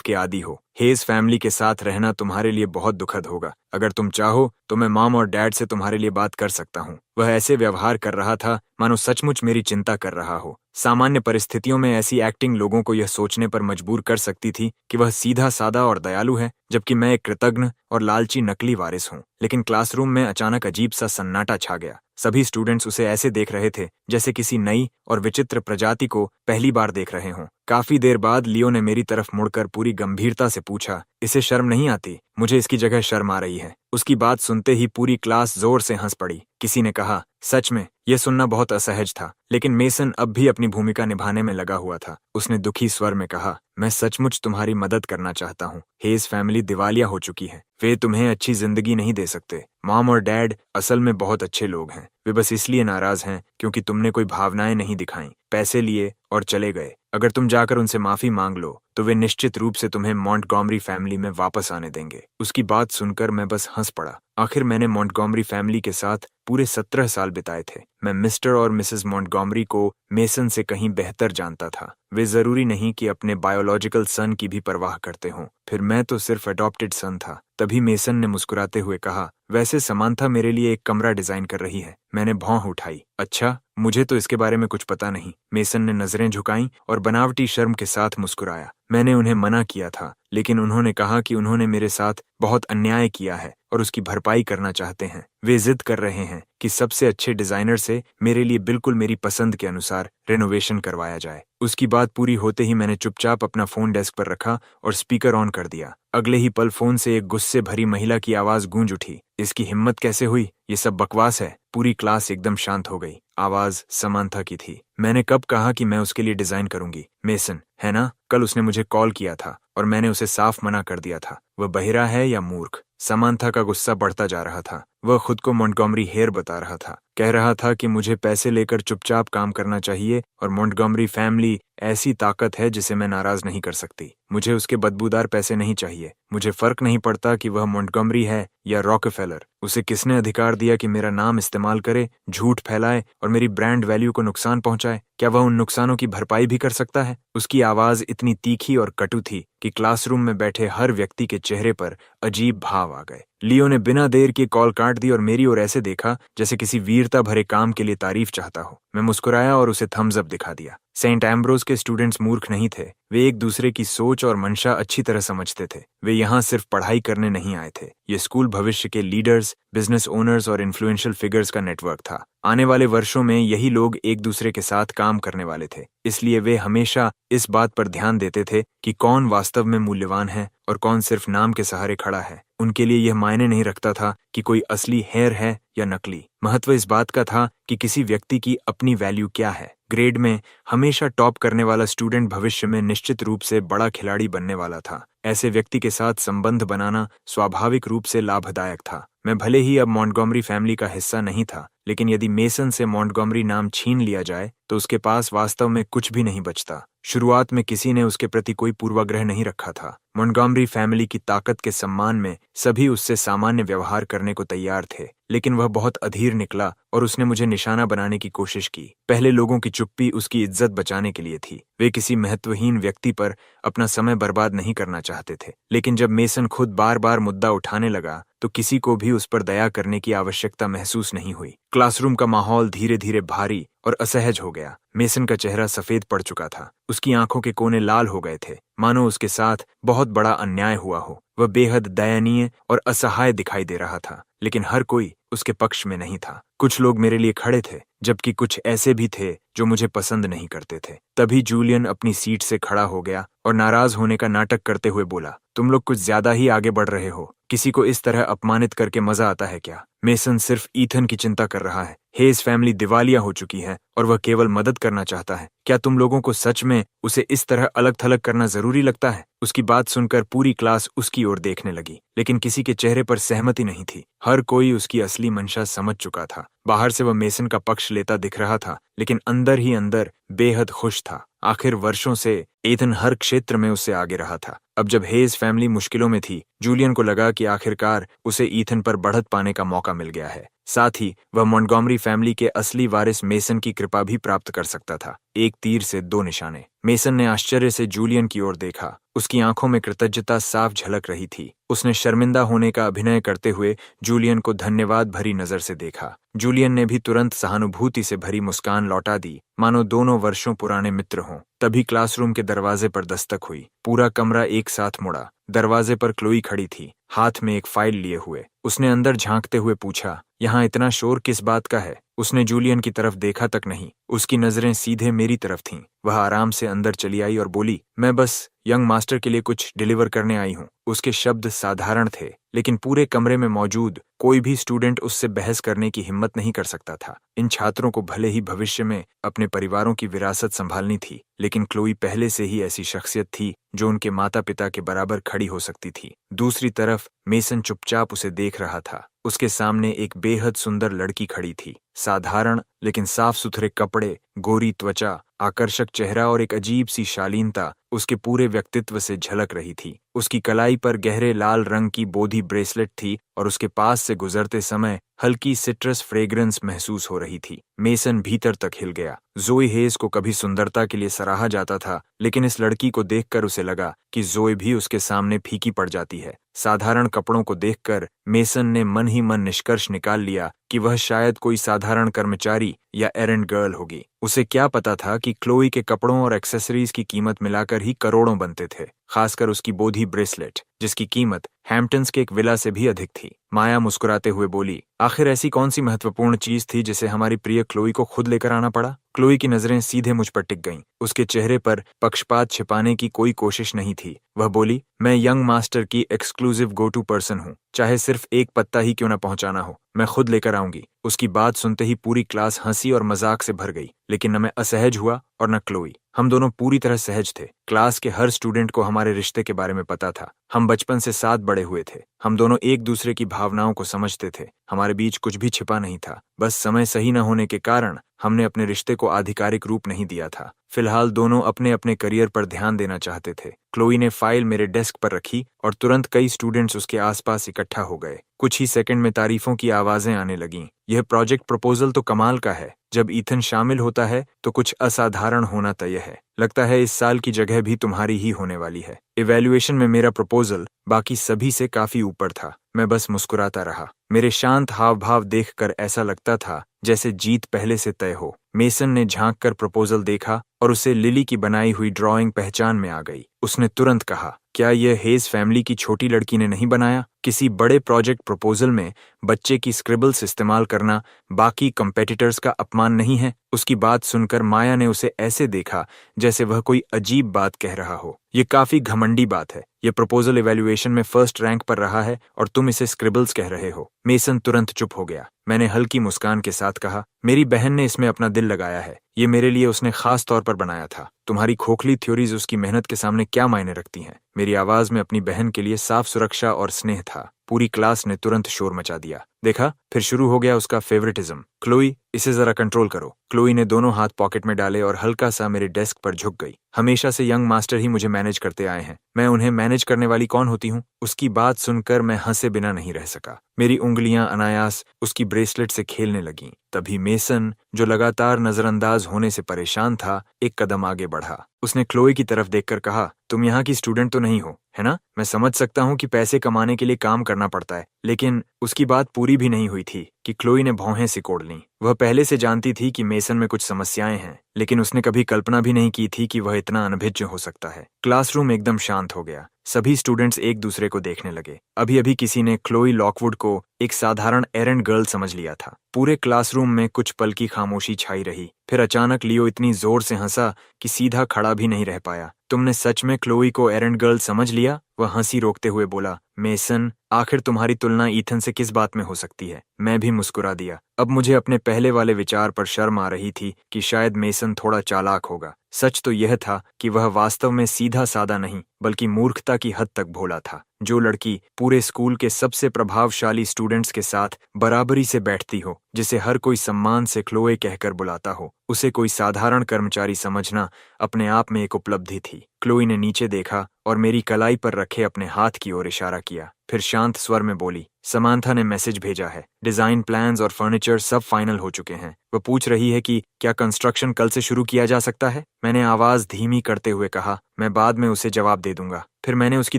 के आदी हो। हेज फैमिली के साथ रहना तुम्हारे लिए बहुत दुखद होगा। अगर तुम चाहो तो मैं मॉम और डैड से तुम्हारे लिए बात कर सकता हूँ। वह ऐसे व्यवहार कर रहा था मानो सचमुच मेरी चिंता कर रहा हो। सामान्य परिस्थितियों में ऐसी एक्टिंग लोगों को यह सोचने पर मजबूर कर सकती थी कि वह सीधा साधा और दयालु है, जबकि मैं एक कृतज्ञ और लालची नकली वारिस हूँ। लेकिन क्लासरूम में अचानक अजीब सा सन्नाटा छा गया। सभी स्टूडेंट्स उसे ऐसे देख रहे थे जैसे किसी नई और विचित्र प्रजाति को पहली बार देख रहे हों। काफी देर बाद लियो ने मेरी तरफ मुड़कर पूरी गंभीरता से पूछा, इसे शर्म नहीं आती? मुझे इसकी जगह शर्म आ रही है। उसकी बात सुनते ही पूरी क्लास जोर से हंस पड़ी। किसी ने कहा, सच में यह सुनना बहुत असहज था, लेकिन मेसन अब भी अपनी भूमिका निभाने में लगा हुआ था। उसने दुखी स्वर में कहा, मैं सचमुच तुम्हारी मदद करना चाहता हूँ। हेज फैमिली दिवालिया हो चुकी है। वे तुम्हें अच्छी जिंदगी नहीं दे सकते। मॉम और डैड असल में बहुत अच्छे लोग हैं। वे बस इसलिए नाराज हैं क्योंकि तुमने कोई भावनाएं नहीं दिखाई, पैसे लिए और चले गए। अगर तुम जाकर उनसे माफी मांग लो तो वे निश्चित रूप से तुम्हें मॉन्टगोमरी फैमिली में वापस आने देंगे। उसकी बात सुनकर मैं बस हंस पड़ा। आखिर मैंने मॉन्टगोमरी फैमिली के साथ पूरे 17 साल बिताए थे। मैं मिस्टर और मिसेस मॉन्टगोमरी को मेसन से कहीं बेहतर जानता था। वे जरूरी नहीं कि अपने बायोलॉजिकल सन की भी परवाह करते हों। फिर मैं तो सिर्फ अडॉप्टेड सन था। तभी मेसन ने मुस्कुराते हुए कहा, वैसे समांथा मेरे लिए एक कमरा डिजाइन कर रही है। मैंने भौं उठाई। अच्छा, मुझे तो इसके बारे में कुछ पता नहीं। मेसन ने नजरें झुकाईं और बनावटी शर्म के साथ मुस्कुराया। मैंने उन्हें मना किया था, लेकिन उन्होंने कहा कि उन्होंने मेरे साथ बहुत अन्याय किया है और उसकी भरपाई करना चाहते हैं। वे जिद कर रहे हैं कि सबसे अच्छे डिजाइनर से मेरे लिए बिल्कुल मेरी पसंद के अनुसार रेनोवेशन करवाया जाए। उसकी बात पूरी होते ही मैंने चुपचाप अपना फोन डेस्क पर रखा और स्पीकर ऑन कर दिया। अगले ही पल फोन से एक गुस्से भरी महिला की आवाज गूंज उठी, इसकी हिम्मत कैसे हुई? ये सब बकवास है। पूरी क्लास एकदम शांत हो गई। आवाज समांथा की थी। मैंने कब कहा कि मैं उसके लिए डिजाइन करूंगी? मेसन, है ना? कल उसने मुझे कॉल किया था और मैंने उसे साफ मना कर दिया था। वह बहिरा है या मूर्ख? समांथा का गुस्सा बढ़ता जा रहा था। वह खुद को मॉन्टगोमरी हेयर बता रहा था। कह रहा था कि मुझे पैसे लेकर चुपचाप काम करना चाहिए और मॉन्टगोमरी फैमिली ऐसी ताकत है जिसे मैं नाराज नहीं कर सकती। मुझे उसके बदबूदार पैसे नहीं चाहिए। मुझे फर्क नहीं पड़ता कि वह मॉन्टगोमरी है या रॉकफेलर। उसे किसने अधिकार दिया कि मेरा नाम इस्तेमाल करे, झूठ फैलाए और मेरी ब्रांड वैल्यू को नुकसान पहुंचाए? क्या वह उन नुकसानों की भरपाई भी कर सकता है? उसकी आवाज इतनी तीखी और कटु थी कि क्लासरूम में बैठे हर व्यक्ति के चेहरे पर अजीब भाव आ गए। लियो ने बिना देर के कॉल काट दी और मेरी ओर ऐसे देखा जैसे किसी वीरता भरे काम के लिए तारीफ चाहता हो। मैं मुस्कुराया और उसे थम्स अप दिखा दिया। सेंट एम्ब्रोस के स्टूडेंट्स मूर्ख नहीं थे। वे एक दूसरे की सोच और मंशा अच्छी तरह समझते थे। वे यहाँ सिर्फ पढ़ाई करने नहीं आए थे। ये स्कूल भविष्य के लीडर्स, बिजनेस ओनर्स और इन्फ्लुएंशियल फिगर्स का नेटवर्क था। आने वाले वर्षों में यही लोग एक दूसरे के साथ काम करने वाले थे। इसलिए वे हमेशा इस बात पर ध्यान देते थे कि कौन वास्तव में मूल्यवान है और कौन सिर्फ नाम के सहारे खड़ा है। उनके लिए यह मायने नहीं रखता था कि कोई असली हेयर है या नकली। महत्व इस बात का था कि किसी व्यक्ति की अपनी वैल्यू क्या है। ग्रेड में हमेशा टॉप करने वाला स्टूडेंट भविष्य में निश्चित रूप से बड़ा खिलाड़ी बनने वाला था। ऐसे व्यक्ति के साथ संबंध बनाना स्वाभाविक रूप से लाभदायक था। मैं भले ही अब मॉन्टगोमरी फैमिली का हिस्सा नहीं था, लेकिन यदि मेसन से मॉन्टगोमरी नाम छीन लिया जाए तो उसके पास वास्तव में कुछ भी नहीं बचता। शुरुआत में किसी ने उसके प्रति कोई पूर्वाग्रह नहीं रखा था। मॉन्टगोमरी फैमिली की ताकत के सम्मान में सभी उससे सामान्य व्यवहार करने को तैयार थे, लेकिन वह बहुत अधीर निकला और उसने मुझे निशाना बनाने की कोशिश की। पहले लोगों की चुप्पी उसकी इज्जत बचाने के लिए थी। वे किसी महत्वहीन व्यक्ति पर अपना समय बर्बाद नहीं करना चाहते थे। लेकिन जब मेसन खुद बार बार मुद्दा उठाने लगा तो किसी को भी उस पर दया करने की आवश्यकता महसूस नहीं हुई। क्लासरूम का माहौल धीरे धीरे भारी और असहज हो गया। मेसन का चेहरा सफेद पड़ चुका था, उसकी आंखों के कोने लाल हो गए थे, मानो उसके साथ बहुत बड़ा अन्याय हुआ हो। वह बेहद दयनीय और असहाय दिखाई दे रहा था, लेकिन हर कोई उसके पक्ष में नहीं था। कुछ लोग मेरे लिए खड़े थे, जबकि कुछ ऐसे भी थे जो मुझे पसंद नहीं करते थे। तभी जूलियन अपनी सीट से खड़ा हो गया और नाराज होने का नाटक करते हुए बोला, तुम लोग कुछ ज्यादा ही आगे बढ़ रहे हो। किसी को इस तरह अपमानित करके मजा आता है क्या? मेसन सिर्फ ईथन की चिंता कर रहा है। हेज फैमिली दिवालिया हो चुकी है और वह केवल मदद करना चाहता है। क्या तुम लोगों को सच में उसे इस तरह अलग थलग करना जरूरी लगता है? उसकी बात सुनकर पूरी क्लास उसकी ओर देखने लगी, लेकिन किसी के चेहरे पर सहमति नहीं थी। हर कोई उसकी असली मंशा समझ चुका था। बाहर से वह मेसन का पक्ष लेता दिख रहा था, लेकिन अंदर ही अंदर बेहद खुश था। आखिर वर्षों से ईथन हर क्षेत्र में उससे आगे रहा था। अब जब हेज फैमिली मुश्किलों में थी, जूलियन को लगा कि आखिरकार उसे ईथन पर बढ़त पाने का मौका मिल गया है। साथ ही वह मॉन्टगोमरी फैमिली के असली वारिस मेसन की कृपा भी प्राप्त कर सकता था। एक तीर से दो निशाने। मेसन ने आश्चर्य से जूलियन की ओर देखा। उसकी आंखों में कृतज्ञता साफ झलक रही थी। उसने शर्मिंदा होने का अभिनय करते हुए जूलियन को धन्यवाद भरी नजर से देखा। जूलियन ने भी तुरंत सहानुभूति से भरी मुस्कान लौटा दी, मानो दोनों वर्षों पुराने मित्र हों। तभी क्लासरूम के दरवाजे पर दस्तक हुई। पूरा कमरा एक साथ मुड़ा। दरवाजे पर क्लोई खड़ी थी, हाथ में एक फाइल लिए हुए। उसने अंदर झांकते हुए पूछा, यहाँ इतना शोर किस बात का है? उसने जूलियन की तरफ देखा तक नहीं, उसकी नजरें सीधे मेरी तरफ थीं। वह आराम से अंदर चली आई और बोली, मैं बस यंग मास्टर के लिए कुछ डिलीवर करने आई हूँ। उसके शब्द साधारण थे, लेकिन पूरे कमरे में मौजूद कोई भी स्टूडेंट उससे बहस करने की हिम्मत नहीं कर सकता था। इन छात्रों को भले ही भविष्य में अपने परिवारों की विरासत संभालनी थी, लेकिन क्लोई पहले से ही ऐसी शख्सियत थी जो उनके माता पिता के बराबर खड़ी हो सकती थी। दूसरी तरफ मेसन चुपचाप उसे देख रहा था। उसके सामने एक बेहद सुंदर लड़की खड़ी थी। साधारण लेकिन साफ सुथरे कपड़े, गोरी त्वचा, आकर्षक चेहरा और एक अजीब सी शालीनता उसके पूरे व्यक्तित्व से झलक रही थी। उसकी कलाई पर गहरे लाल रंग की बोधी ब्रेसलेट थी और उसके पास से गुजरते समय हल्की सिट्रस फ्रेग्रेंस महसूस हो रही थी। मेसन भीतर तक हिल गया। जोए हेज को कभी सुंदरता के लिए सराहा जाता था, लेकिन इस लड़की को देखकर उसे लगा कि जोए भी उसके सामने फीकी पड़ जाती है। साधारण कपड़ों को देखकर मेसन ने मन ही मन निष्कर्ष निकाल लिया कि वह शायद कोई साधारण कर्मचारी या एरेंड गर्ल होगी। उसे क्या पता था कि क्लोई के कपड़ों और एक्सेसरीज की कीमत मिलाकर ही करोड़ों बनते थे, खासकर उसकी बोधी ब्रेसलेट, जिसकी कीमत हैम्पटन्स के एक विला से भी अधिक थी। माया मुस्कुराते हुए बोली, आखिर ऐसी कौन सी महत्वपूर्ण चीज थी जिसे हमारी प्रिय क्लोई को खुद लेकर आना पड़ा? क्लोई की नजरें सीधे मुझ पर टिक गईं। उसके चेहरे पर पक्षपात छिपाने की कोई कोशिश नहीं थी। वह बोली, मैं यंग मास्टर की एक्सक्लूसिव गो टू पर्सन हूँ। चाहे सिर्फ एक पत्ता ही क्यों न पहुंचाना हो, मैं खुद लेकर आऊंगी। उसकी बात सुनते ही पूरी क्लास हंसी और मजाक से भर गई, लेकिन न मैं असहज हुआ और न क्लोई। हम दोनों पूरी तरह सहज थे। क्लास के हर स्टूडेंट को हमारे रिश्ते के बारे में पता था। हम बचपन से साथ बड़े हुए थे। हम दोनों एक दूसरे की भावनाओं को समझते थे। हमारे बीच कुछ भी छिपा नहीं था। बस समय सही न होने के कारण हमने अपने रिश्ते को आधिकारिक रूप नहीं दिया था। फिलहाल दोनों अपने अपने करियर पर ध्यान देना चाहते थे। क्लोई ने फाइल मेरे डेस्क पर रखी और तुरंत कई स्टूडेंट्स उसके आसपास इकट्ठा हो गए। कुछ ही सेकंड में तारीफों की आवाजें आने लगीं। यह प्रोजेक्ट प्रपोजल तो कमाल का है। जब ईथन शामिल होता है तो कुछ असाधारण होना तय है। लगता है इस साल की जगह भी तुम्हारी ही होने वाली है। इवैल्यूएशन में मेरा प्रपोजल बाकी सभी से काफी ऊपर था। मैं बस मुस्कुराता रहा। मेरे शांत हाव भाव देखकर ऐसा लगता था जैसे जीत पहले से तय हो। मेसन ने झांककर प्रपोजल देखा और उसे लिली की बनाई हुई ड्राइंग पहचान में आ गई। उसने तुरंत कहा, क्या यह हेज फैमिली की छोटी लड़की ने नहीं बनाया? किसी बड़े प्रोजेक्ट प्रपोजल में बच्चे की स्क्रिबल्स इस्तेमाल करना बाकी कंपेटिटर्स का अपमान नहीं है? उसकी बात सुनकर माया ने उसे ऐसे देखा जैसे वह कोई अजीब बात कह रहा हो। ये काफी घमंडी बात है। ये प्रपोजल इवैल्यूएशन में फर्स्ट रैंक पर रहा है और तुम इसे स्क्रिबल्स कह रहे हो। मेसन तुरंत चुप हो गया। मैंने हल्की मुस्कान के साथ कहा, मेरी बहन ने इसमें अपना दिल लगाया है। ये मेरे लिए उसने खास तौर पर बनाया था। तुम्हारी खोखली थ्योरीज उसकी मेहनत के सामने क्या मायने रखती हैं? मेरी आवाज में अपनी बहन के लिए साफ सुरक्षा और स्नेह था। पूरी क्लास ने तुरंत शोर मचा दिया। देखा, फिर शुरू हो गया उसका फेवरेटिज्म। क्लोई, इसे जरा कंट्रोल करो। क्लोई ने दोनों हाथ पॉकेट में डाले और हल्का सा मेरे डेस्क पर झुक गई। हमेशा से यंग मास्टर ही मुझे मैनेज करते आए हैं, मैं उन्हें मैनेज करने वाली कौन होती हूँ? उसकी बात सुनकर मैं हंसे बिना नहीं रह सका। मेरी उंगलियां अनायास उसकी ब्रेसलेट से खेलने लगीं। तभी मेसन, जो लगातार नजरअंदाज होने से परेशान था, एक कदम आगे बढ़ा। उसने क्लोई की तरफ देखकर कहा, तुम यहाँ की स्टूडेंट तो नहीं हो, है ना? मैं समझ सकता हूँ कि पैसे कमाने के लिए काम करना पड़ता है, लेकिन उसकी बात पूरी भी नहीं हुई थी कि क्लोई ने भौहें सिकोड़ लीं। वह पहले से जानती थी कि मेसन में कुछ समस्याएं हैं, लेकिन उसने कभी कल्पना भी नहीं की थी कि वह इतना अनभिज्ञ हो सकता है। क्लासरूम एकदम शांत हो गया। सभी स्टूडेंट्स एक दूसरे को देखने लगे। अभी अभी किसी ने क्लोई लॉकवुड को एक साधारण एरेंड गर्ल समझ लिया था। पूरे क्लासरूम में कुछ पल की खामोशी छाई रही। फिर अचानक लियो इतनी जोर से हंसा कि सीधा खड़ा भी नहीं रह पाया। तुमने सच में क्लोई को एरेंड गर्ल समझ लिया? वह हंसी रोकते हुए बोला। मेसन, आखिर तुम्हारी तुलना ईथन से किस बात में हो सकती है? मैं भी मुस्कुरा दिया। अब मुझे अपने पहले वाले विचार पर शर्म आ रही थी कि शायद मेसन थोड़ा चालाक होगा। सच तो यह था कि वह वास्तव में सीधा सादा नहीं, बल्कि मूर्खता की हद तक भोला था। जो लड़की पूरे स्कूल के सबसे प्रभावशाली स्टूडेंट्स के साथ बराबरी से बैठती हो, जिसे हर कोई सम्मान से क्लोए कहकर बुलाता हो, उसे कोई साधारण कर्मचारी समझना अपने आप में एक उपलब्धि थी। क्लोई ने नीचे देखा और मेरी कलाई पर रखे अपने हाथ की ओर इशारा किया। फिर शांत स्वर में बोली, समांथा ने मैसेज भेजा है। डिजाइन प्लान्स और फर्नीचर सब फाइनल हो चुके हैं। वह पूछ रही है कि क्या कंस्ट्रक्शन कल से शुरू किया जा सकता है। मैंने आवाज धीमी करते हुए कहा, मैं बाद में उसे जवाब दे दूंगा। फिर मैंने उसकी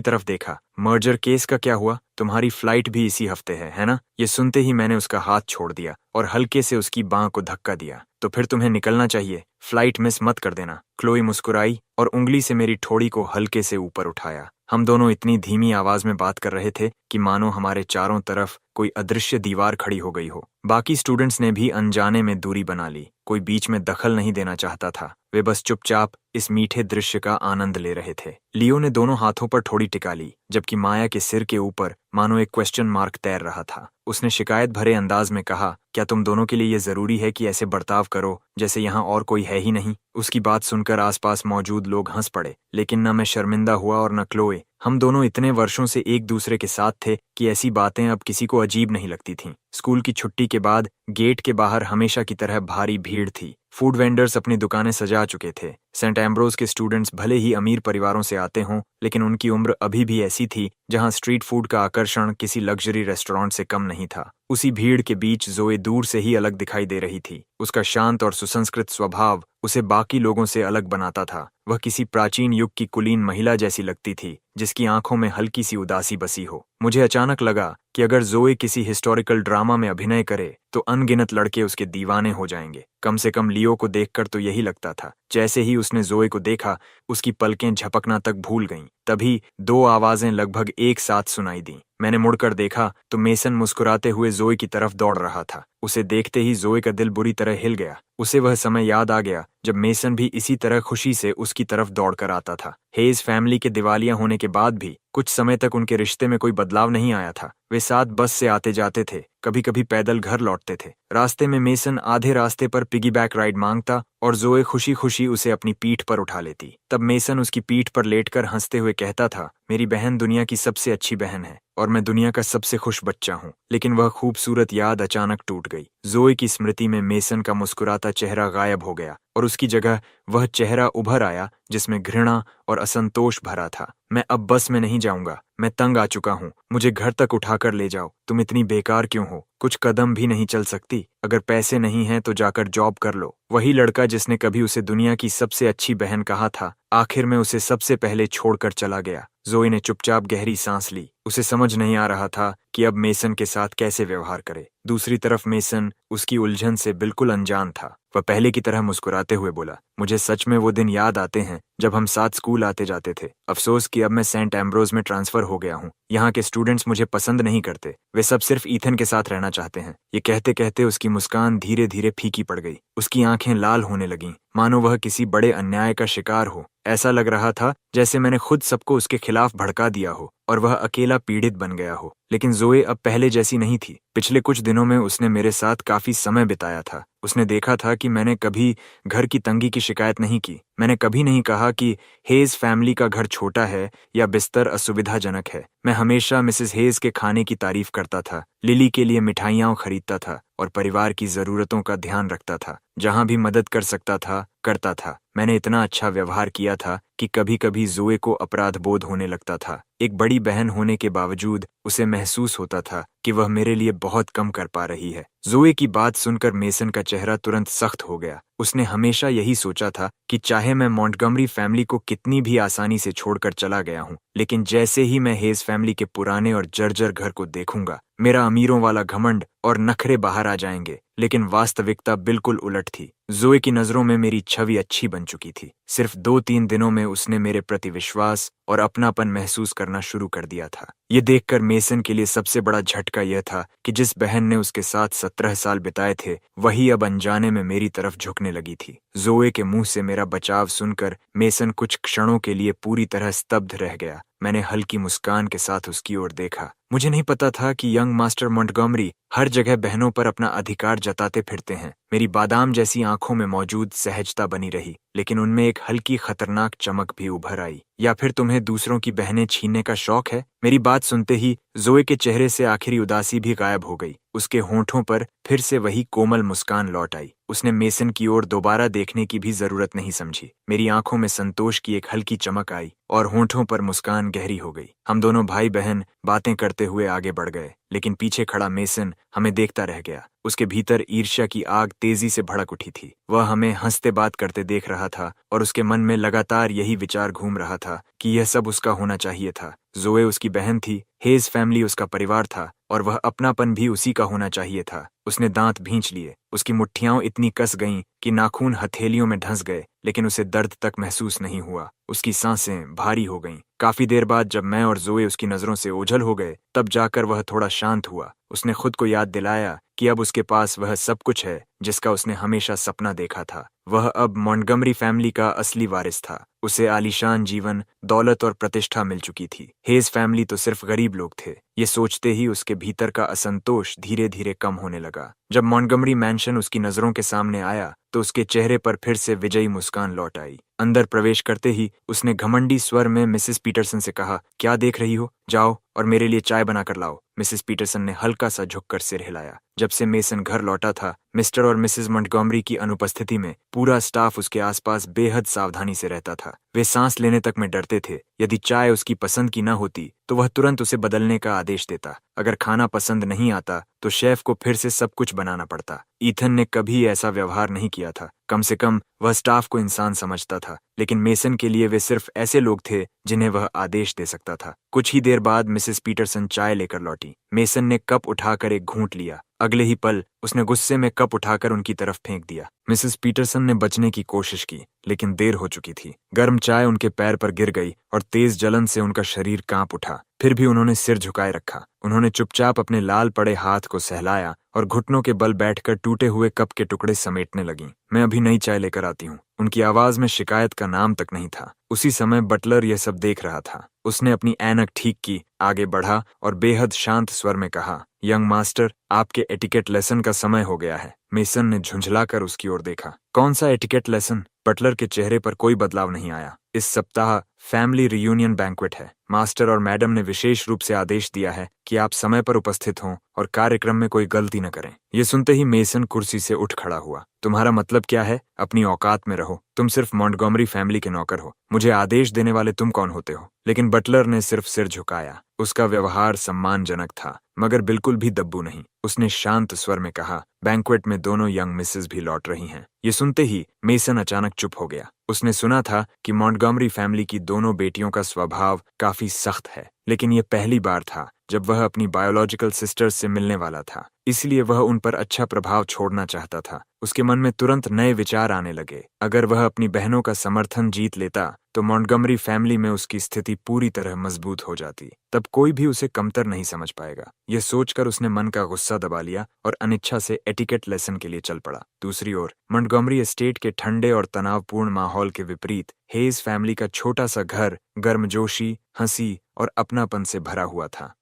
तरफ देखा। मर्जर केस का क्या हुआ? तुम्हारी फ्लाइट भी इसी हफ्ते है ना? ये सुनते ही मैंने उसका हाथ छोड़ दिया और हल्के से उसकी बांह को धक्का दिया। तो फिर तुम्हें निकलना चाहिए, फ्लाइट मिस मत कर देना। क्लोई मुस्कुराई और उंगली से मेरी ठोड़ी को हल्के से ऊपर उठाया। हम दोनों इतनी धीमी आवाज में बात कर रहे थे कि मानो हमारे चारों तरफ कोई अदृश्य दीवार खड़ी हो गई हो। बाकी स्टूडेंट्स ने भी अनजाने में दूरी बना ली। कोई बीच में दखल नहीं देना चाहता था। वे बस चुपचाप इस मीठे दृश्य का आनंद ले रहे थे। लियो ने दोनों हाथों पर ठोड़ी टिका ली, जबकि माया के सिर के ऊपर मानो एक क्वेश्चन मार्क तैर रहा था। उसने शिकायत भरे अंदाज में कहा, क्या तुम दोनों के लिए यह जरूरी है कि ऐसे बर्ताव करो जैसे यहाँ और कोई है ही नहीं? उसकी बात सुनकर आसपास मौजूद लोग हंस पड़े, लेकिन न मैं शर्मिंदा हुआ और न क्लोए। हम दोनों इतने वर्षों से एक दूसरे के साथ थे कि ऐसी बातें अब किसी को अजीब नहीं लगती थीं। स्कूल की छुट्टी के बाद गेट के बाहर हमेशा की तरह भारी भीड़ थी। फूड वेंडर्स अपनी दुकानें सजा चुके थे। सेंट एम्ब्रोज के स्टूडेंट्स भले ही अमीर परिवारों से आते हों, लेकिन उनकी उम्र अभी भी ऐसी थी जहां स्ट्रीट फूड का आकर्षण किसी लग्जरी रेस्टोरेंट से कम नहीं था। उसी भीड़ के बीच जोए दूर से ही अलग दिखाई दे रही थी। उसका शांत और सुसंस्कृत स्वभाव उसे बाकी लोगों से अलग बनाता था। वह किसी प्राचीन युग की कुलीन महिला जैसी लगती थी, जिसकी आंखों में हल्की सी उदासी बसी हो। मुझे अचानक लगा कि अगर जोए किसी हिस्टोरिकल ड्रामा में अभिनय करे तो अनगिनत लड़के उसके दीवाने हो जाएंगे। कम से कम लियो को देखकर तो यही लगता था। जैसे ही उसने जोए को देखा, उसकी पलकें झपकना तक भूल गईं। तभी दो आवाजें लगभग एक साथ सुनाई दीं। मैंने मुड़कर देखा तो मेसन मुस्कुराते हुए जोए की तरफ दौड़ रहा था। उसे देखते ही जोए का दिल बुरी तरह हिल गया। उसे वह समय याद आ गया जब मेसन भी इसी तरह खुशी से उसकी तरफ दौड़कर आता था। हेज फैमिली के दिवालिया होने के बाद भी कुछ समय तक उनके रिश्ते में कोई बदलाव नहीं आया था। वे साथ बस से आते जाते थे, कभी कभी पैदल घर लौटते थे। रास्ते में मेसन आधे रास्ते पर पिगीबैक राइड मांगता और जोए खुशी खुशी उसे अपनी पीठ पर उठा लेती। तब मेसन उसकी पीठ पर लेटकर हंसते हुए कहता था, मेरी बहन दुनिया की सबसे अच्छी बहन है और मैं दुनिया का सबसे खुश बच्चा हूँ। लेकिन वह खूबसूरत याद अचानक टूट गई। जोए की स्मृति में मेसन का मुस्कुराता चेहरा गायब हो गया और उसकी जगह वह चेहरा उभर आया जिसमें घृणा और असंतोष भरा था। मैं अब बस में नहीं जाऊंगा, मैं तंग आ चुका हूँ, मुझे घर तक उठाकर ले जाओ। तुम इतनी बेकार क्यों हो? कुछ कदम भी नहीं चल सकती? अगर पैसे नहीं हैं तो जाकर जॉब कर लो। वही लड़का जिसने कभी उसे दुनिया की सबसे अच्छी बहन कहा था, आखिर में उसे सबसे पहले छोड़कर चला गया। जोए ने चुपचाप गहरी सांस ली। उसे समझ नहीं आ रहा था कि अब मेसन के साथ कैसे व्यवहार करे। दूसरी तरफ मेसन उसकी उलझन से बिल्कुल अनजान था। वह पहले की तरह मुस्कुराते हुए बोला, मुझे सच में वो दिन याद आते हैं जब हम साथ स्कूल आते जाते थे। अफसोस कि अब मैं सेंट एम्ब्रोज में ट्रांसफर हो गया हूँ। यहाँ के स्टूडेंट्स मुझे पसंद नहीं करते, वे सब सिर्फ ईथन के साथ रहना चाहते हैं। ये कहते कहते उसकी मुस्कान धीरे धीरे फीकी पड़ गई। उसकी आंखें लाल होने लगीं, मानो वह किसी बड़े अन्याय का शिकार हो। ऐसा लग रहा था जैसे मैंने खुद सबको उसके खिलाफ भड़का दिया हो और वह अकेला पीड़ित बन गया हो। लेकिन जोए अब पहले जैसी नहीं थी। पिछले कुछ दिनों में उसने मेरे साथ काफी समय बिताया था। उसने देखा था कि मैंने कभी घर की तंगी की शिकायत नहीं की। मैंने कभी नहीं कहा कि हेज फैमिली का घर छोटा है या बिस्तर असुविधाजनक है। मैं हमेशा मिसेस हेज के खाने की तारीफ करता था, लिली के लिए मिठाइयाँ खरीदता था और परिवार की जरूरतों का ध्यान रखता था। जहां भी मदद कर सकता था करता था। मैंने इतना अच्छा व्यवहार किया था कि कभी कभी जोए को अपराध बोध होने लगता था। एक बड़ी बहन होने के बावजूद उसे महसूस होता था कि वह मेरे लिए बहुत कम कर पा रही है। जोए की बात सुनकर मेसन का चेहरा तुरंत सख्त हो गया। उसने हमेशा यही सोचा था कि चाहे मैं मॉन्टगमरी फैमिली को कितनी भी आसानी से छोड़कर चला गया हूं, लेकिन जैसे ही मैं हेज फैमिली के पुराने और जर्जर घर को देखूंगा, मेरा अमीरों वाला घमंड और नखरे बाहर आ जाएंगे। लेकिन वास्तविकता बिल्कुल उलट थी। जोए की नजरों में मेरी छवि अच्छी बन चुकी थी। सिर्फ 2-3 दिनों में उसने मेरे प्रति विश्वास और अपनापन महसूस करना शुरू कर दिया था। ये देखकर मेसन के लिए सबसे बड़ा झटका यह था कि जिस बहन ने उसके साथ 17 साल बिताए थे, वही अब अनजाने में मेरी तरफ झुकने लगी थी। जोए के मुंह से मेरा बचाव सुनकर मेसन कुछ क्षणों के लिए पूरी तरह स्तब्ध रह गया। मैंने हल्की मुस्कान के साथ उसकी ओर देखा। मुझे नहीं पता था कि यंग मास्टर मॉन्टगोमरी हर जगह बहनों पर अपना अधिकार जताते फिरते हैं। मेरी बादाम जैसी आंखों में मौजूद सहजता बनी रही, लेकिन उनमें एक हल्की खतरनाक चमक भी उभर आई। या फिर तुम्हें दूसरों की बहनें छीनने का शौक है? मेरी बात सुनते ही जोए के चेहरे से आखिरी उदासी भी गायब हो गई। उसके होंठों पर फिर से वही कोमल मुस्कान लौट आई। उसने मेसन की ओर दोबारा देखने की भी जरूरत नहीं समझी। मेरी आंखों में संतोष की एक हल्की चमक आई और होंठों पर मुस्कान गहरी हो गई। हम दोनों भाई बहन बातें करते हुए आगे बढ़ गए, लेकिन पीछे खड़ा मेसन हमें देखता रह गया। उसके भीतर ईर्ष्या की आग तेजी से भड़क उठी थी। वह हमें हंसते बात करते देख रहा था और उसके मन में लगातार यही विचार घूम रहा था कि यह सब उसका होना चाहिए था। जोए उसकी बहन थी, हेज फैमिली उसका परिवार था और वह अपनापन भी उसी का होना चाहिए था। उसने दांत भींच लिए। उसकी मुट्ठियां इतनी कस गईं कि नाखून हथेलियों में धंस गए, लेकिन उसे दर्द तक महसूस नहीं हुआ। उसकी सांसें भारी हो गईं। काफी देर बाद जब मैं और जोए उसकी नजरों से ओझल हो गए, तब जाकर वह थोड़ा शांत हुआ। उसने खुद को याद दिलाया कि अब उसके पास वह सब कुछ है जिसका उसने हमेशा सपना देखा था। वह अब मॉन्टगमरी फैमिली का असली वारिस था। उसे आलीशान जीवन, दौलत और प्रतिष्ठा मिल चुकी थी। हेज फैमिली तो सिर्फ गरीब लोग थे। ये सोचते ही उसके भीतर का असंतोष धीरे धीरे कम होने लगा। जब मॉन्टगमरी मैंशन उसकी नजरों के सामने आया, तो उसके चेहरे पर फिर से विजयी मुस्कान लौट आई। अंदर प्रवेश करते ही उसने घमंडी स्वर में मिसेस पीटरसन से कहा, क्या देख रही हो? जाओ और मेरे लिए चाय बनाकर लाओ। मिसेस पीटरसन ने हल्का सा झुककर सिर हिलाया। जब से मेसन घर लौटा था, मिस्टर और मिसेस मॉन्टगोमरी की अनुपस्थिति में पूरा स्टाफ उसके आसपास बेहद सावधानी से रहता था। वे सांस लेने तक में डरते थे। यदि चाय उसकी पसंद की न होती तो वह तुरंत उसे बदलने का आदेश देता। अगर खाना पसंद नहीं आता तो शेफ को फिर से सब कुछ बनाना पड़ता। ईथन ने कभी ऐसा व्यवहार नहीं किया था। कम से कम वह स्टाफ को इंसान समझता था, लेकिन मेसन के लिए वे सिर्फ ऐसे लोग थे जिन्हें वह आदेश दे सकता था। कुछ ही देर बाद मिसेस पीटरसन चाय लेकर लौटी। मेसन ने कप उठाकर एक घूंट लिया। अगले ही पल उसने गुस्से में कप उठाकर उनकी तरफ फेंक दिया। मिसेस पीटरसन ने बचने की कोशिश की, लेकिन देर हो चुकी थी। गर्म चाय उनके पैर पर गिर गई और तेज जलन से उनका शरीर कांप उठा। फिर भी उन्होंने सिर झुकाए रखा। उन्होंने चुपचाप अपने लाल पड़े हाथ को सहलाया और घुटनों के बल बैठकर टूटे हुए कप के टुकड़े समेटने लगीं। मैं अभी नई चाय लेकर आती हूँ। उनकी आवाज में शिकायत का नाम तक नहीं था। उसी समय बटलर यह सब देख रहा था। उसने अपनी ऐनक ठीक की, आगे बढ़ा और बेहद शांत स्वर में कहा, यंग मास्टर, आपके एटिकेट लेसन का समय हो गया है। मेसन ने झुंझलाकर उसकी ओर देखा। कौन सा एटिकेट लेसन? बटलर के चेहरे पर कोई बदलाव नहीं आया। इस सप्ताह फैमिली रियूनियन बैंक्वेट है। मास्टर और मैडम ने विशेष रूप से आदेश दिया है कि आप समय पर उपस्थित हों और कार्यक्रम में कोई गलती न करें। ये सुनते ही मेसन कुर्सी से उठ खड़ा हुआ। तुम्हारा मतलब क्या है? अपनी औकात में रहो। तुम सिर्फ मॉन्टगोमरी फैमिली के नौकर हो। मुझे आदेश देने वाले तुम कौन होते हो? लेकिन बटलर ने सिर्फ सिर झुकाया। उसका व्यवहार सम्मानजनक था, मगर बिल्कुल भी दब्बू नहीं। उसने शांत स्वर में कहा, बैंक्वेट में दोनों यंग मिसेस भी लौट रही हैं। ये सुनते ही मेसन अचानक चुप हो गया। उसने सुना था कि मॉन्टगोमरी फैमिली की दोनों बेटियों का स्वभाव काफी सख्त है, लेकिन यह पहली बार था जब वह अपनी बायोलॉजिकल सिस्टर्स से मिलने वाला था। इसलिए वह उन पर अच्छा प्रभाव छोड़ना चाहता था। उसके मन में तुरंत नए विचार आने लगे। अगर वह अपनी बहनों का समर्थन जीत लेता तो मॉन्टगोमरी फैमिली में उसकी स्थिति पूरी तरह मजबूत हो जाती। तब कोई भी उसे कमतर नहीं समझ पाएगा। यह सोचकर उसने मन का गुस्सा दबा लिया और अनिच्छा से एटिकेट लेसन के लिए चल पड़ा। दूसरी ओर मॉन्टगोमरी एस्टेट के ठंडे और तनावपूर्ण माहौल के विपरीत हेज फैमिली का छोटा सा घर गर्मजोशी, हंसी और अपनापन से भरा हुआ था।